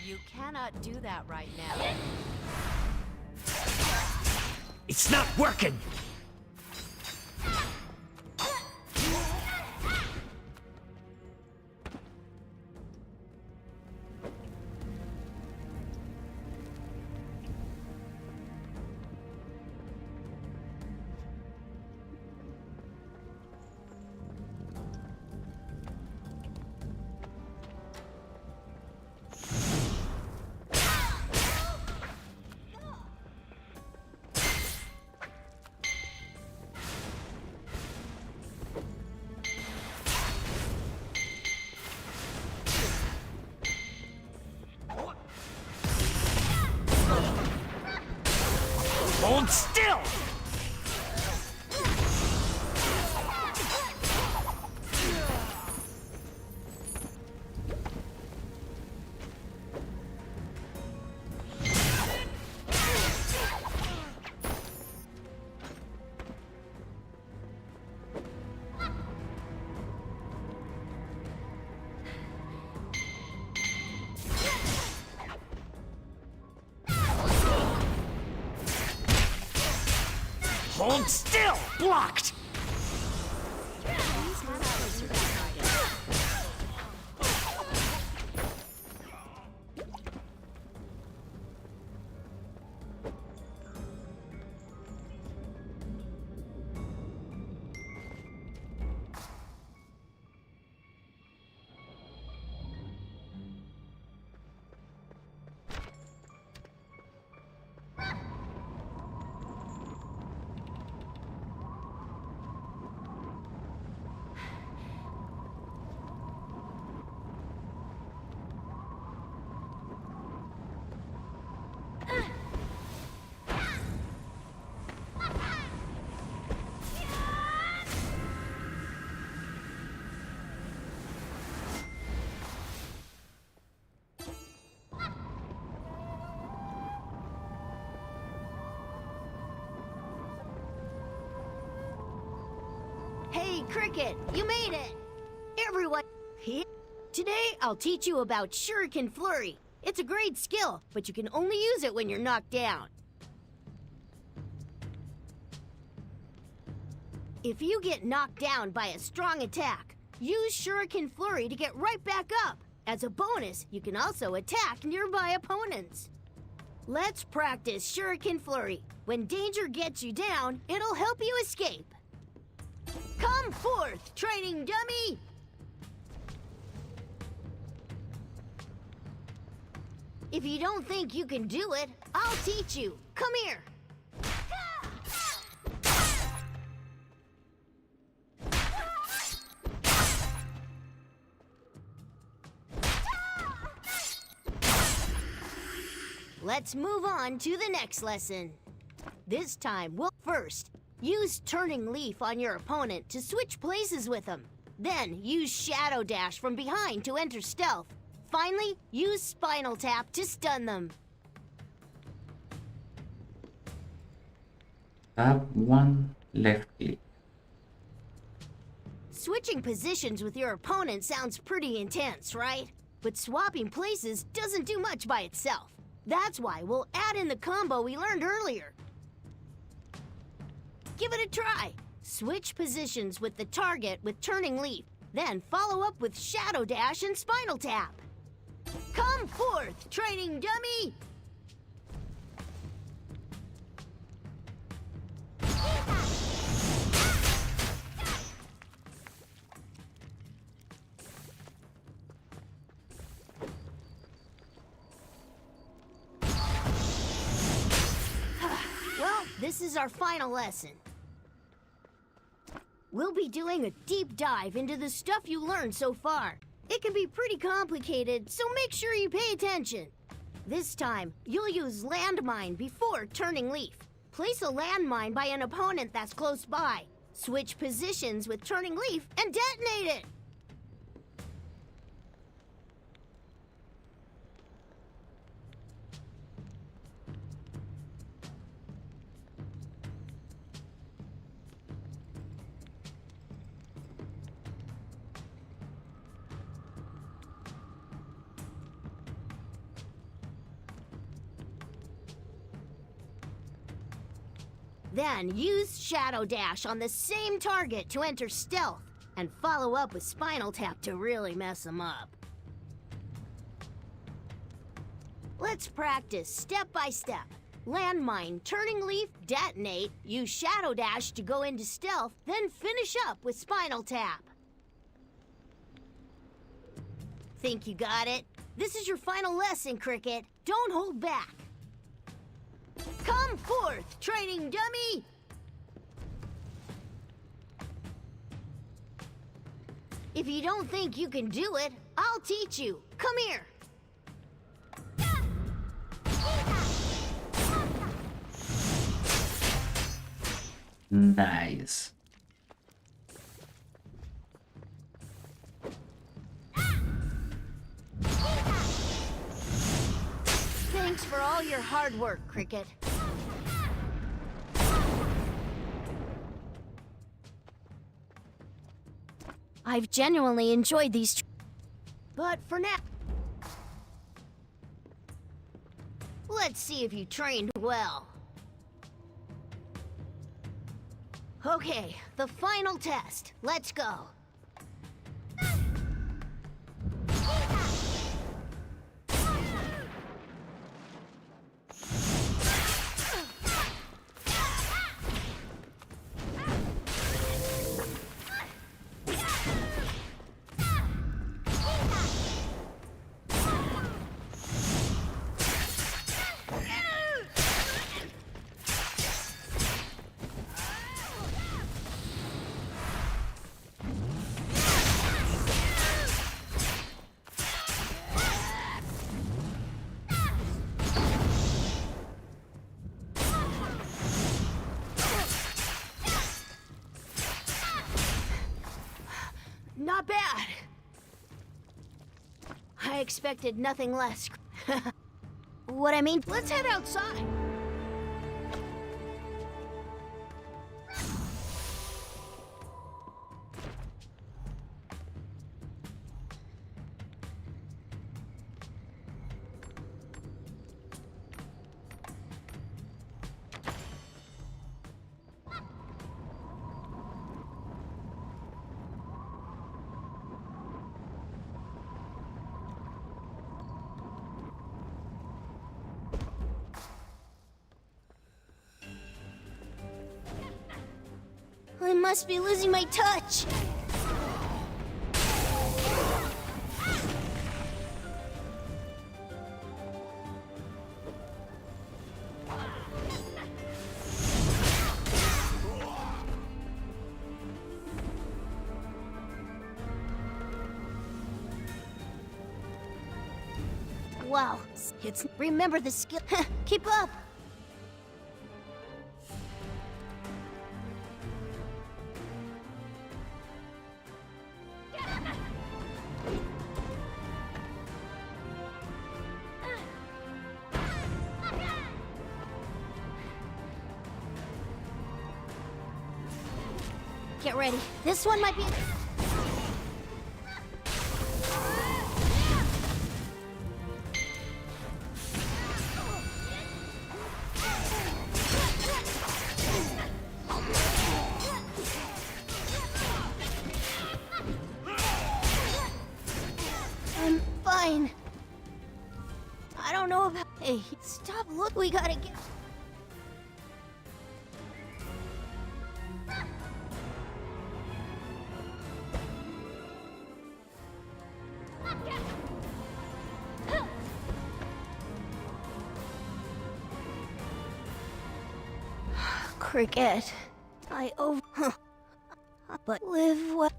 You cannot do that right now. It's not working! Hold still! Hold still! Blocked! Cricket! You made it! Everyone, today I'll teach you about Shuriken Flurry. It's a great skill, but you can only use it when you're knocked down. If you get knocked down by a strong attack, use Shuriken Flurry to get right back up. As a bonus, you can also attack nearby opponents. Let's practice Shuriken Flurry. When danger gets you down, it'll help you escape. Come forth, training dummy! If you don't think you can do it, I'll teach you. Come here. Let's move on to the next lesson. This time, we'll first use Turning Leaf on your opponent to switch places with them. Then, use Shadow Dash from behind to enter stealth. Finally, use Spinal Tap to stun them. Tap 1, left click. Switching positions with your opponent sounds pretty intense, right? But swapping places doesn't do much by itself. That's why we'll add in the combo we learned earlier. Give it a try. Switch positions with the target with Turning Leaf, then follow up with Shadow Dash and Spinal Tap. Come forth, training dummy! Well, this is our final lesson. We'll be doing a deep dive into the stuff you learned so far. It can be pretty complicated, so make sure you pay attention. This time, you'll use Landmine before Turning Leaf. Place a landmine by an opponent that's close by. Switch positions with Turning Leaf and detonate it! Then use Shadow Dash on the same target to enter stealth, and follow up with Spinal Tap to really mess them up. Let's practice step by step. Landmine, Turning Leaf, detonate, use Shadow Dash to go into stealth, then finish up with Spinal Tap. Think you got it? This is your final lesson, Cricket. Don't hold back. Come forth, training dummy! If you don't think you can do it, I'll teach you. Come here. Nice. Thanks for all your hard work, Cricket. I've genuinely enjoyed these but for now, let's see if you trained well. Okay, the final test. Let's go. Not bad. I expected nothing less. What I mean, let's head outside. must be losing my touch. Wow, it's remember the skill. Keep up. Get ready. This one might be. I'm fine. I don't know about. Hey, stop! Look, we gotta get. Cricket. I over. But live what?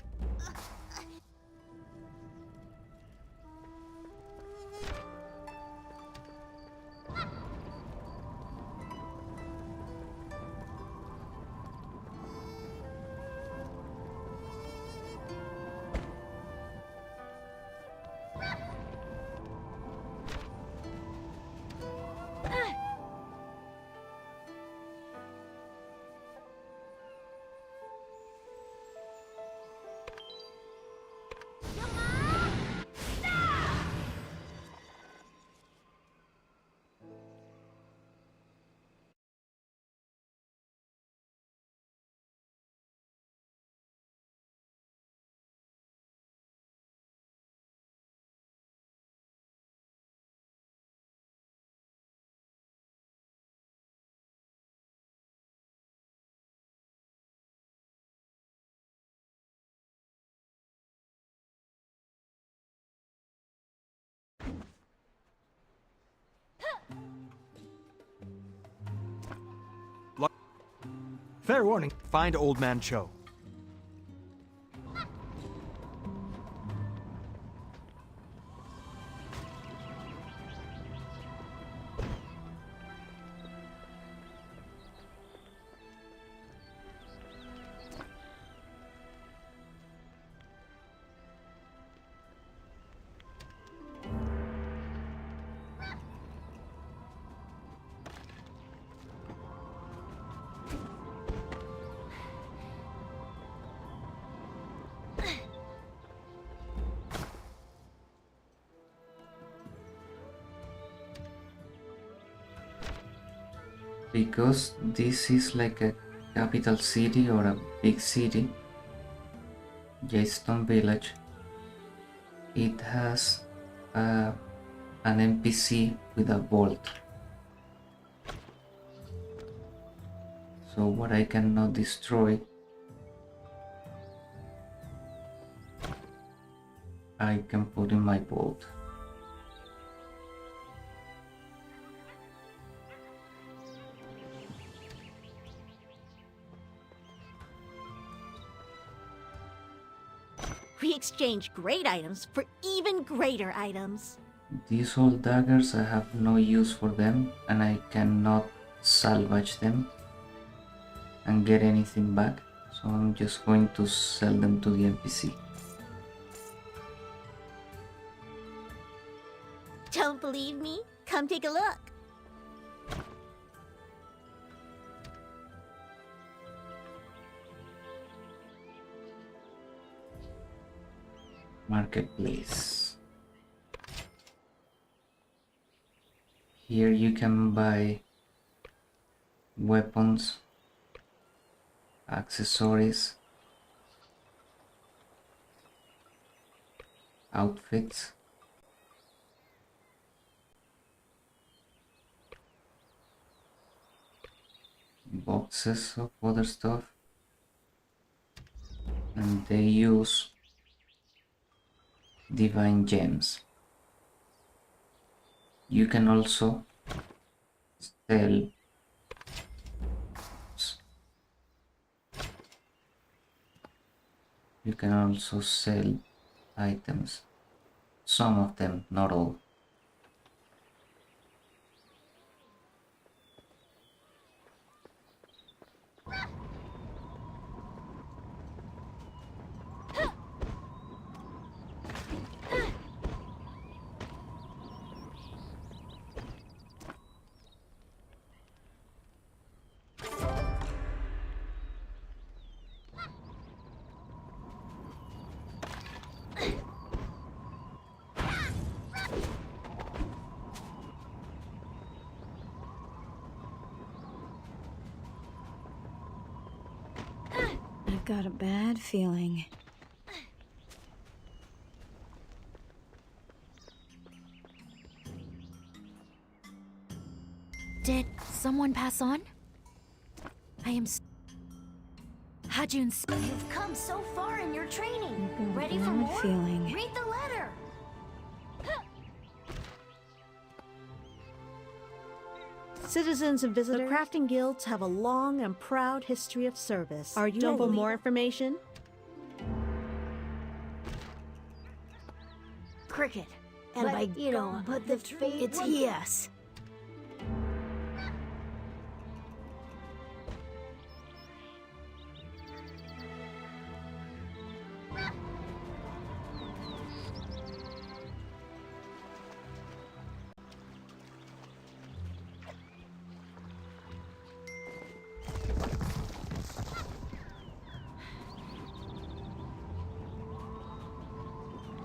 Fair warning, find Old Man Cho. Because this is like a capital city or a big city, Jadestone Village, it has an NPC with a vault. So what I cannot destroy, I can put in my vault. We exchange great items for even greater items. These old daggers, I have no use for them and I cannot salvage them and get anything back, so I'm just going to sell them to the NPC. Don't believe me? Come take a look. Marketplace. Here you can buy weapons, accessories, outfits, boxes of other stuff. and they use divine gems. You can also sell items, some of them, not all. I've got a bad feeling. Did someone pass on? I am Hajun's. You've come so far in your training. I've got a Ready for bad more? feeling. Read the letter. Citizens and visitors, the crafting guilds have a long and proud history of service. Are you for more information? Cricket. And Let by, it you know, go. but The the tree it's will- yes.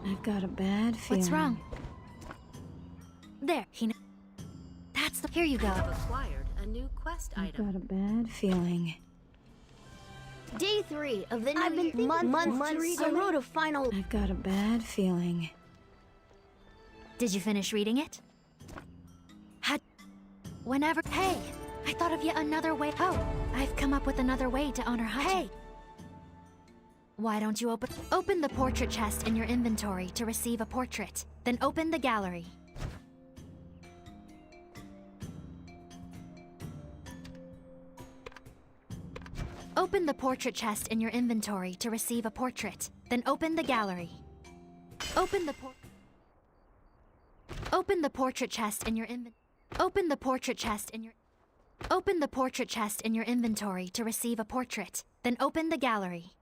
I've got a bad feeling. What's wrong? There, that's the. Here you go. Have acquired a new quest I've item. got a bad feeling. Day 3 of the new I've been year. thinking month to 3. read I wrote a final. I've got a bad feeling. Did you finish reading it? Whenever. Hey, I thought of yet another way. Oh, I've come up with another way to honor Hajun. Hey! Why don't you open the portrait chest in your inventory to receive a portrait, then open the gallery. Open the portrait chest in your inventory to receive a portrait, then open the gallery. Open the portrait chest in your Open the portrait chest in your inventory to receive a portrait, then open the gallery.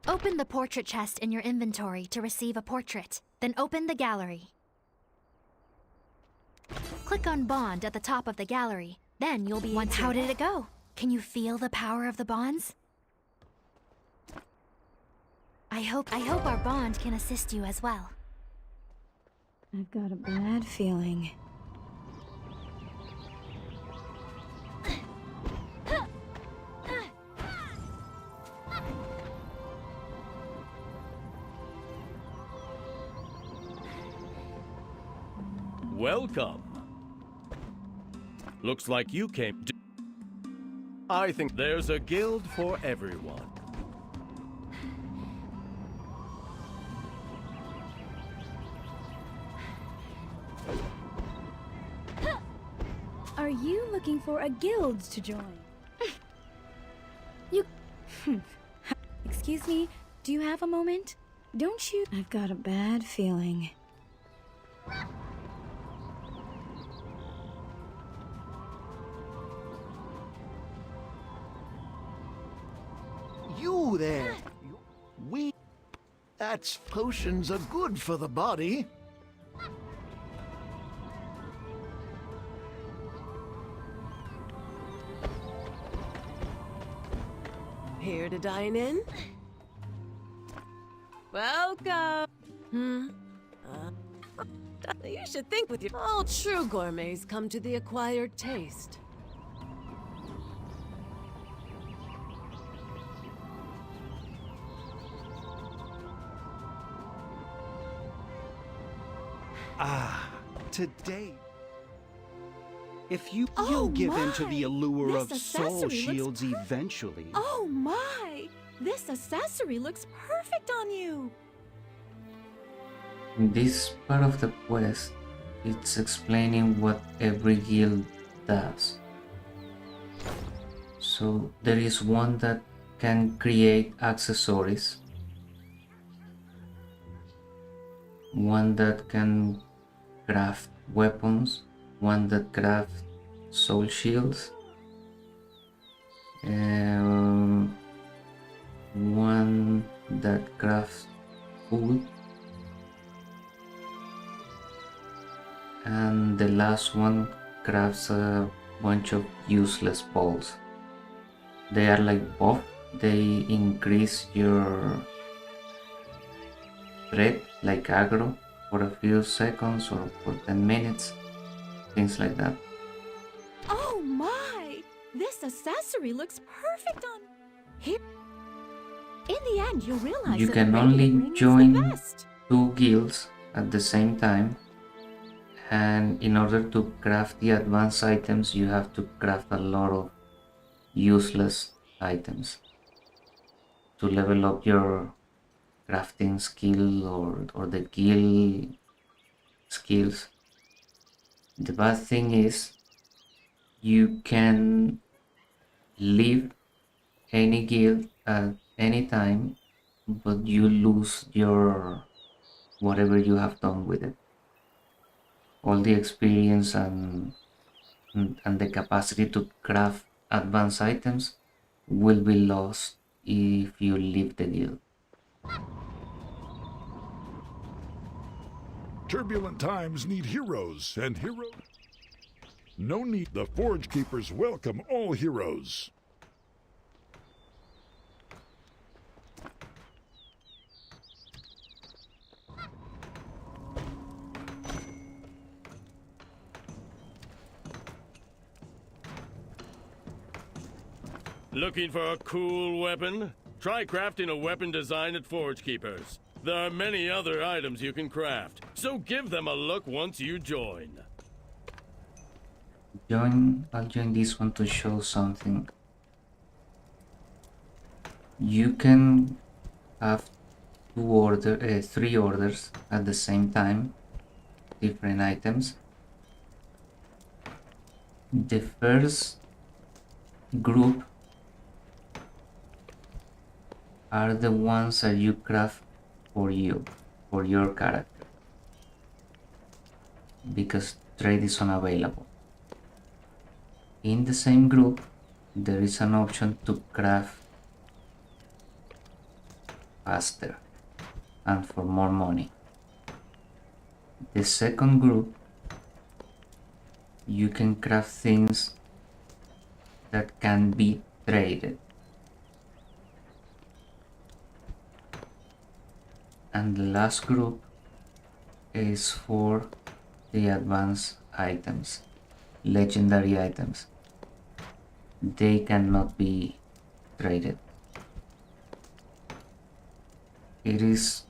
Open the portrait chest in your inventory to receive a portrait, then open the gallery. Click on Bond at the top of the gallery, then you'll be How did it go? Can you feel the power of the bonds? I hope our bond can assist you as well. I've got a bad feeling. Welcome. Looks like you came to... I think there's a guild for everyone. Are you looking for a guild to join? You... Excuse me, do you have a moment? Don't you... I've got a bad feeling. You there! We... That's potions are good for the body. Here to dine in? Welcome! You should think with your... All true gourmets come to the acquired taste. Today. If you'll give in to the allure of soul shields eventually. Oh my! This accessory looks perfect on you! This part of the quest, it's explaining what every guild does. So there is one that can create accessories, one that can craft weapons, one that crafts soul shields, one that crafts food, and the last one crafts a bunch of useless balls. They are like buff, they increase your threat, like aggro, for a few seconds or for 10 minutes, things like that. Oh my! This accessory looks perfect on... Here. In the end, you'll realize You that can the only ring is the join best. 2 guilds at the same time, and in order to craft the advanced items you have to craft a lot of useless items to level up your crafting skill or the guild skills. The bad thing is you can leave any guild at any time, but you lose your whatever you have done with it. All the experience and the capacity to craft advanced items will be lost if you leave the guild. Turbulent times need heroes, and no need. The Forge Keepers welcome all heroes. Looking for a cool weapon? Try crafting a weapon design at Forge Keepers. There are many other items you can craft, so give them a look once you join. I'll join this one to show something. You can have 3 orders at the same time, different items. The first group are the ones that you craft for your character, because trade is unavailable. In the same group there is an option to craft faster and for more money. The second group, you can craft things that can be traded. And the last group is for the advanced items, legendary items. They cannot be traded. It is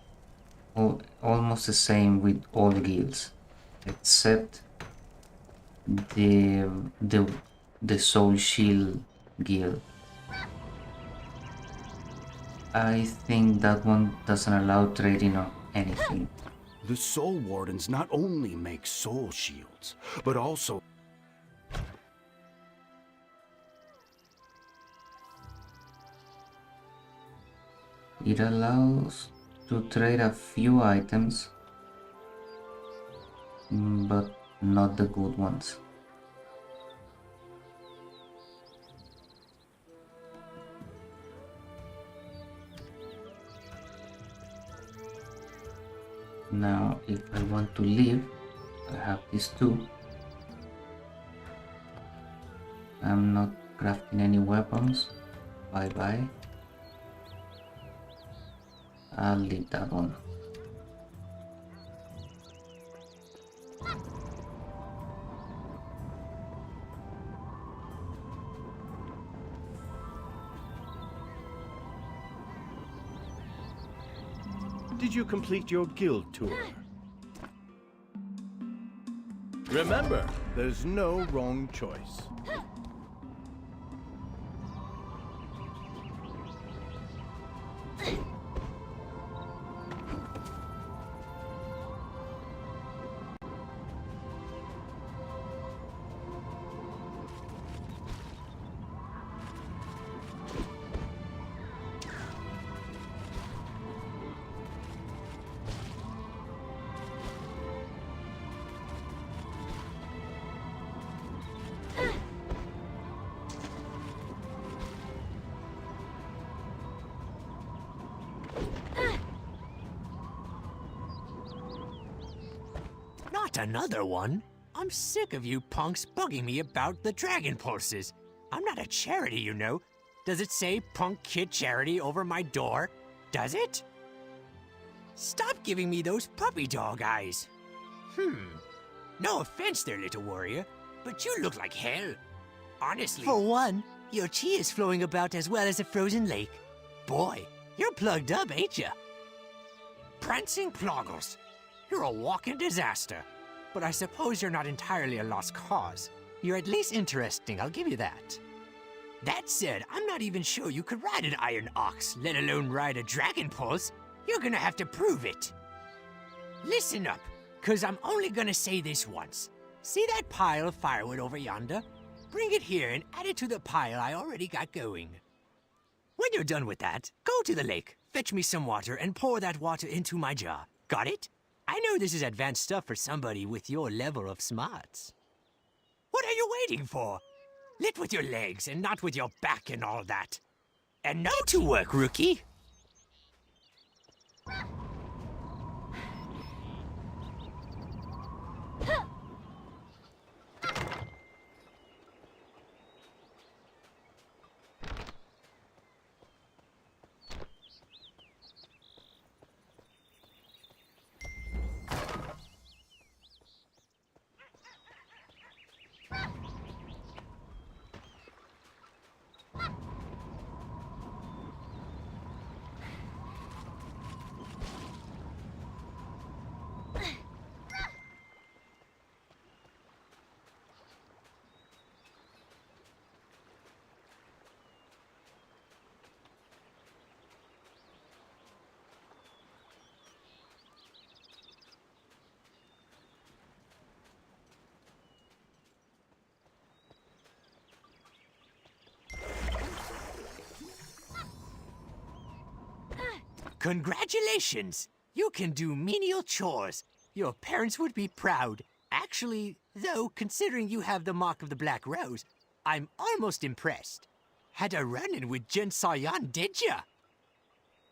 almost the same with all guilds, except the Soul Shield guild. I think that one doesn't allow trading or anything. The Soul Wardens not only make soul shields, but also... It allows to trade a few items, but not the good ones. Now, if I want to leave, I have these 2. I'm not crafting any weapons. Bye bye. I'll leave that one. Did you complete your guild tour? Remember, there's no wrong choice. Not another one. I'm sick of you punks bugging me about the dragon pulses. I'm not a charity, you know. Does it say Punk Kid Charity over my door? Does it? Stop giving me those puppy dog eyes. No offense there, little warrior, but you look like hell. Honestly. For one, your chi is flowing about as well as a frozen lake. Boy, you're plugged up, ain't ya? Prancing Ploggles. You're a walking disaster. But I suppose you're not entirely a lost cause. You're at least interesting, I'll give you that. That said, I'm not even sure you could ride an iron ox, let alone ride a dragon pulse. You're gonna have to prove it. Listen up, cause I'm only gonna say this once. See that pile of firewood over yonder? Bring it here and add it to the pile I already got going. When you're done with that, go to the lake, fetch me some water, and pour that water into my jar. Got it? I know this is advanced stuff for somebody with your level of smarts. What are you waiting for? Lit with your legs and not with your back and all that. And now to work, rookie. Congratulations! You can do menial chores. Your parents would be proud. Actually, though, considering you have the mark of the Black Rose, I'm almost impressed. Had a run-in with Jin Sayan, did ya?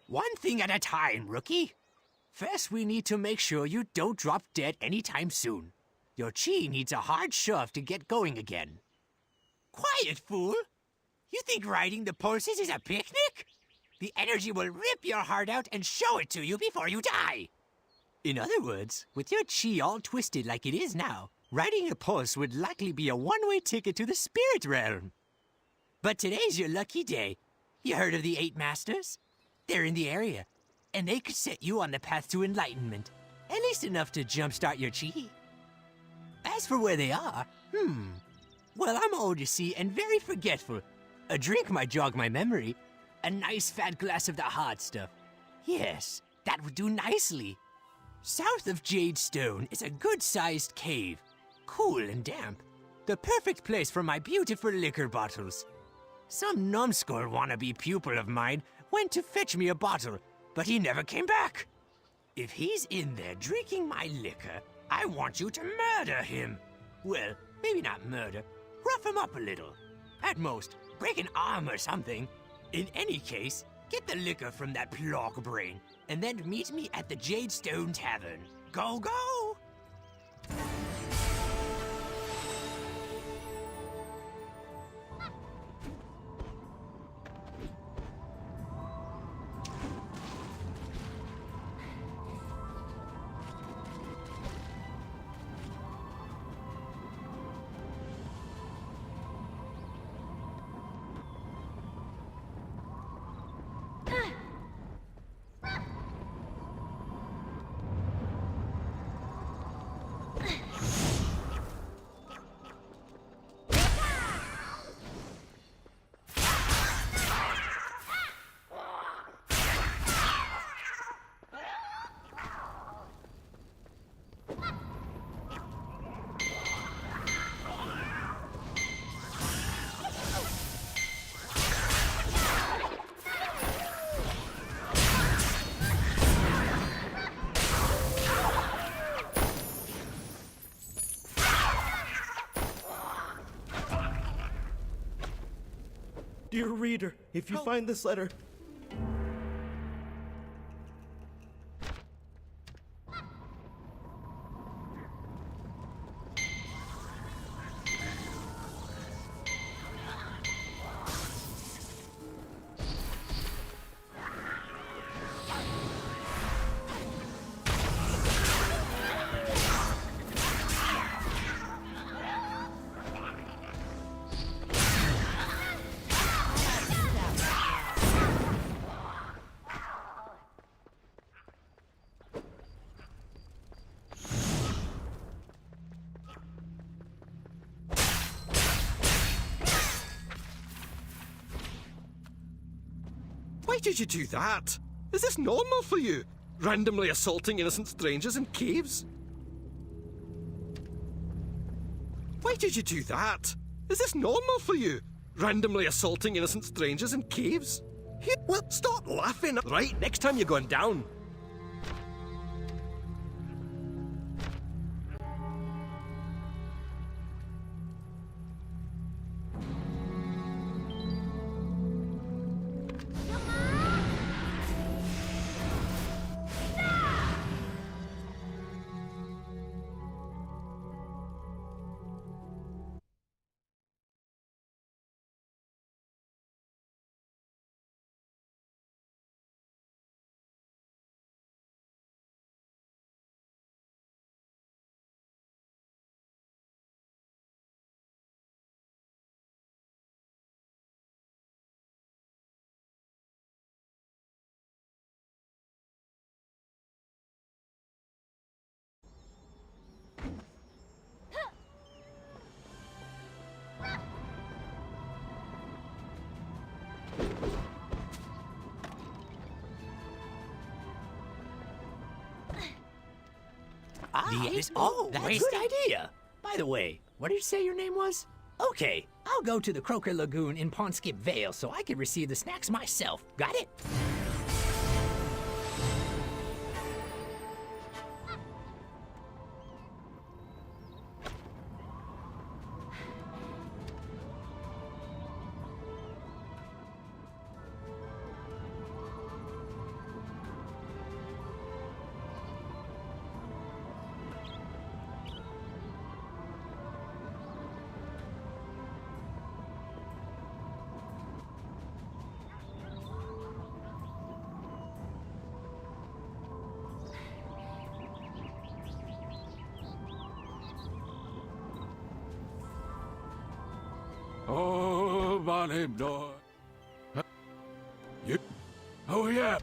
One thing at a time, rookie. First, we need to make sure you don't drop dead anytime soon. Your chi needs a hard shove to get going again. Quiet, fool! You think riding the pulses is a picnic? The energy will rip your heart out and show it to you before you die. In other words, with your chi all twisted like it is now, riding a pulse would likely be a one-way ticket to the spirit realm. But today's your lucky day. You heard of the 8 Masters? They're in the area, and they could set you on the path to enlightenment. At least enough to jumpstart your chi. As for where they are, well, I'm old, you see, and very forgetful. A drink might jog my memory. A nice fat glass of the hard stuff. Yes, that would do nicely. South of Jade Stone is a good-sized cave. Cool and damp. The perfect place for my beautiful liquor bottles. Some numbskull wannabe pupil of mine went to fetch me a bottle, but he never came back. If he's in there drinking my liquor, I want you to murder him. Well, maybe not murder. Rough him up a little. At most, break an arm or something. In any case, get the liquor from that plog brain, and then meet me at the Jade Stone Tavern. Go, go! Dear reader, if you find this letter, why did you do that? Is this normal for you? Randomly assaulting innocent strangers in caves? Why did you do that? Is this normal for you? Randomly assaulting innocent strangers in caves? Here, well, stop laughing. Right, next time you're going down. That's a good idea. By the way, what did you say your name was? Okay, I'll go to the Croaker Lagoon in Pawnskip Vale so I can receive the snacks myself. Got it? Oh, my name, boy. Huh? You? Oh, yeah.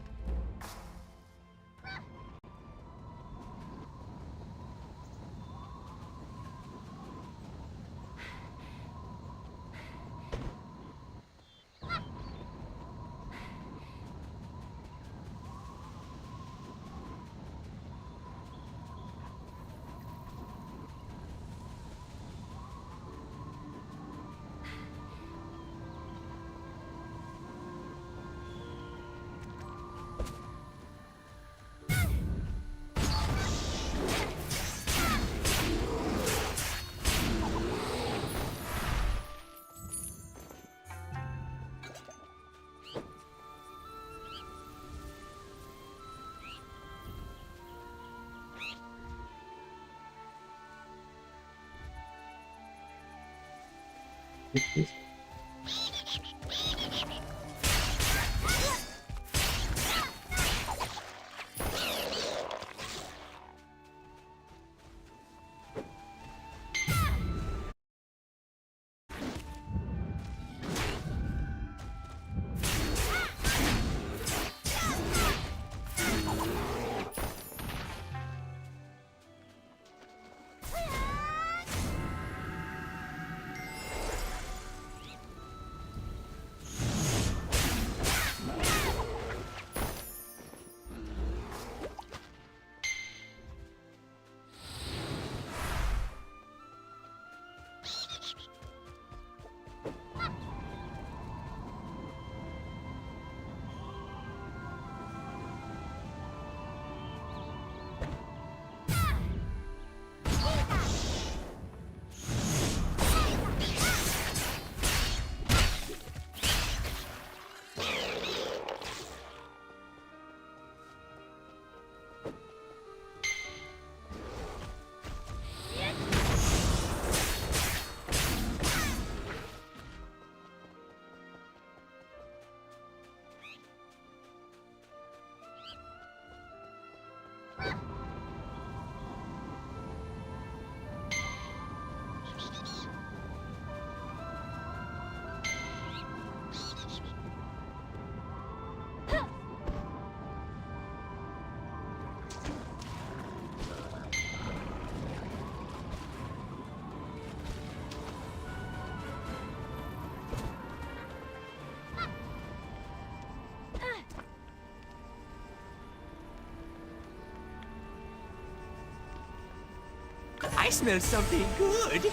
I smell something good.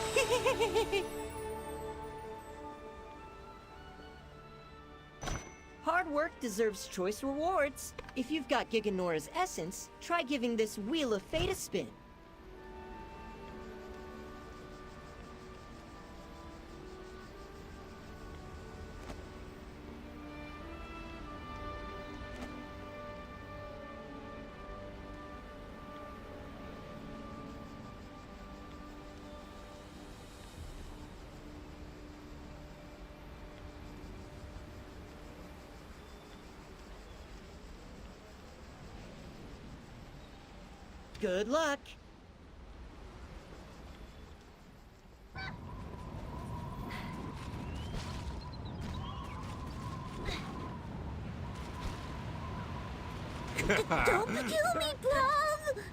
Hard work deserves choice rewards. If you've got Giganora's essence, try giving this Wheel of Fate a spin. Good luck. Don't kill me, Plum!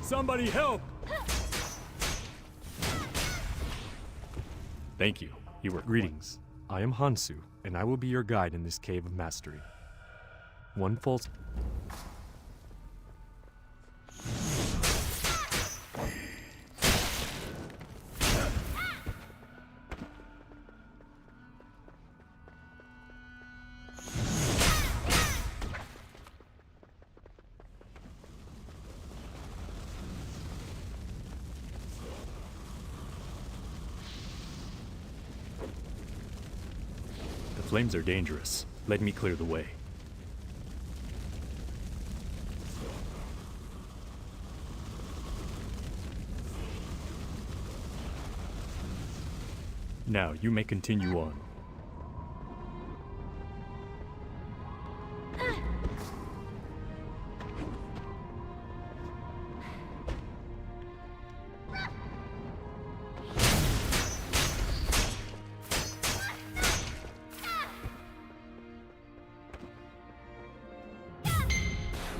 Somebody help! Thank you. You were greetings. I am Hansu, and I will be your guide in this cave of mastery. One false. The flames are dangerous. Let me clear the way. Now, you may continue on.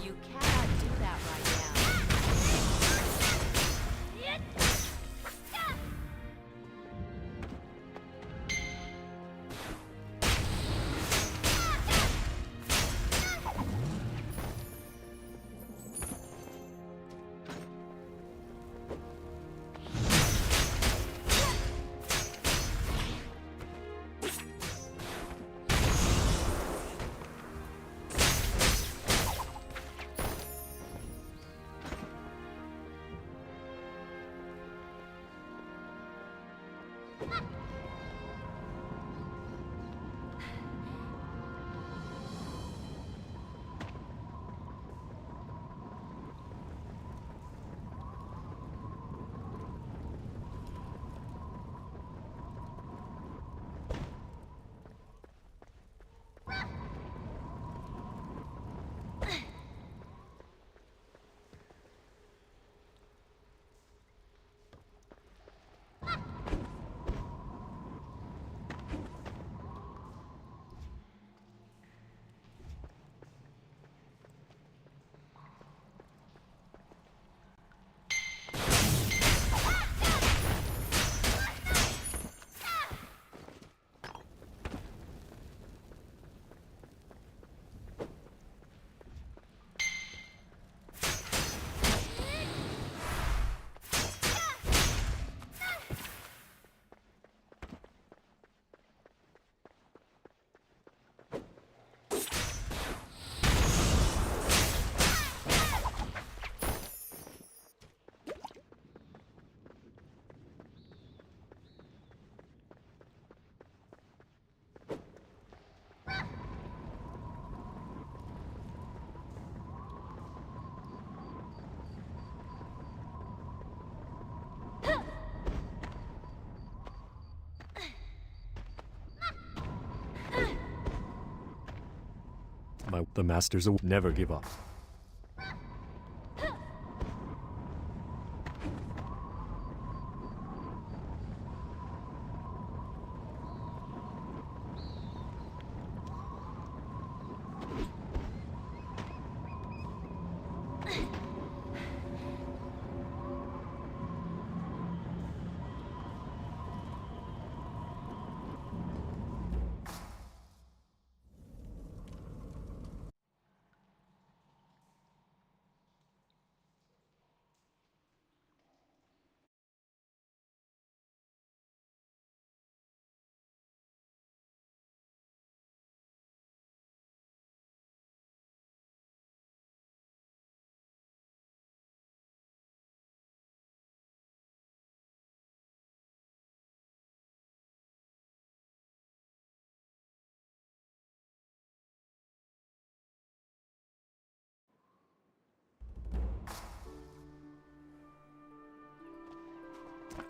You cannot do that right The masters will never give up.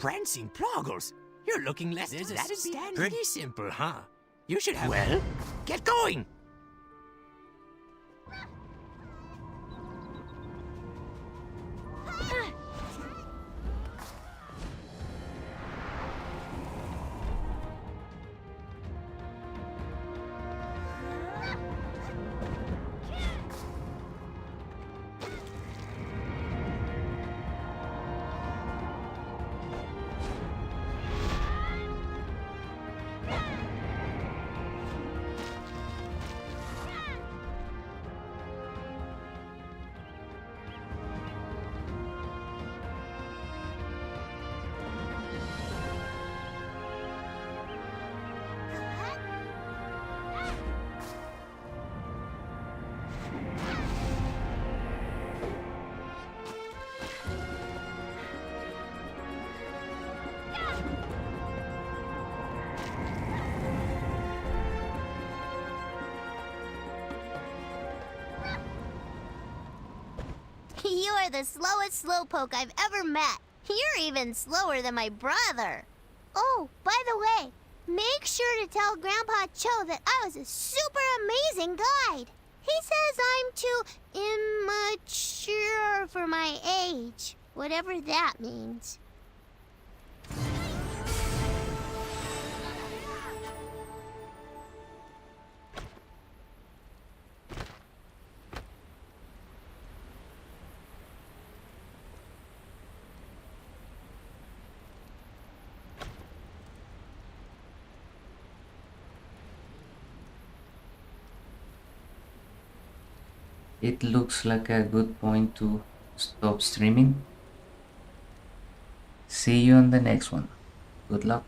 prancing proggles. You're looking less. That'd be pretty simple, huh? You should have. Well, get going. You are the slowest slowpoke I've ever met. You're even slower than my brother. Oh, by the way, make sure to tell Grandpa Cho that I was a super amazing guide. He says I'm too immature for my age, whatever that means. It looks like a good point to stop streaming. See you on the next one. Good luck.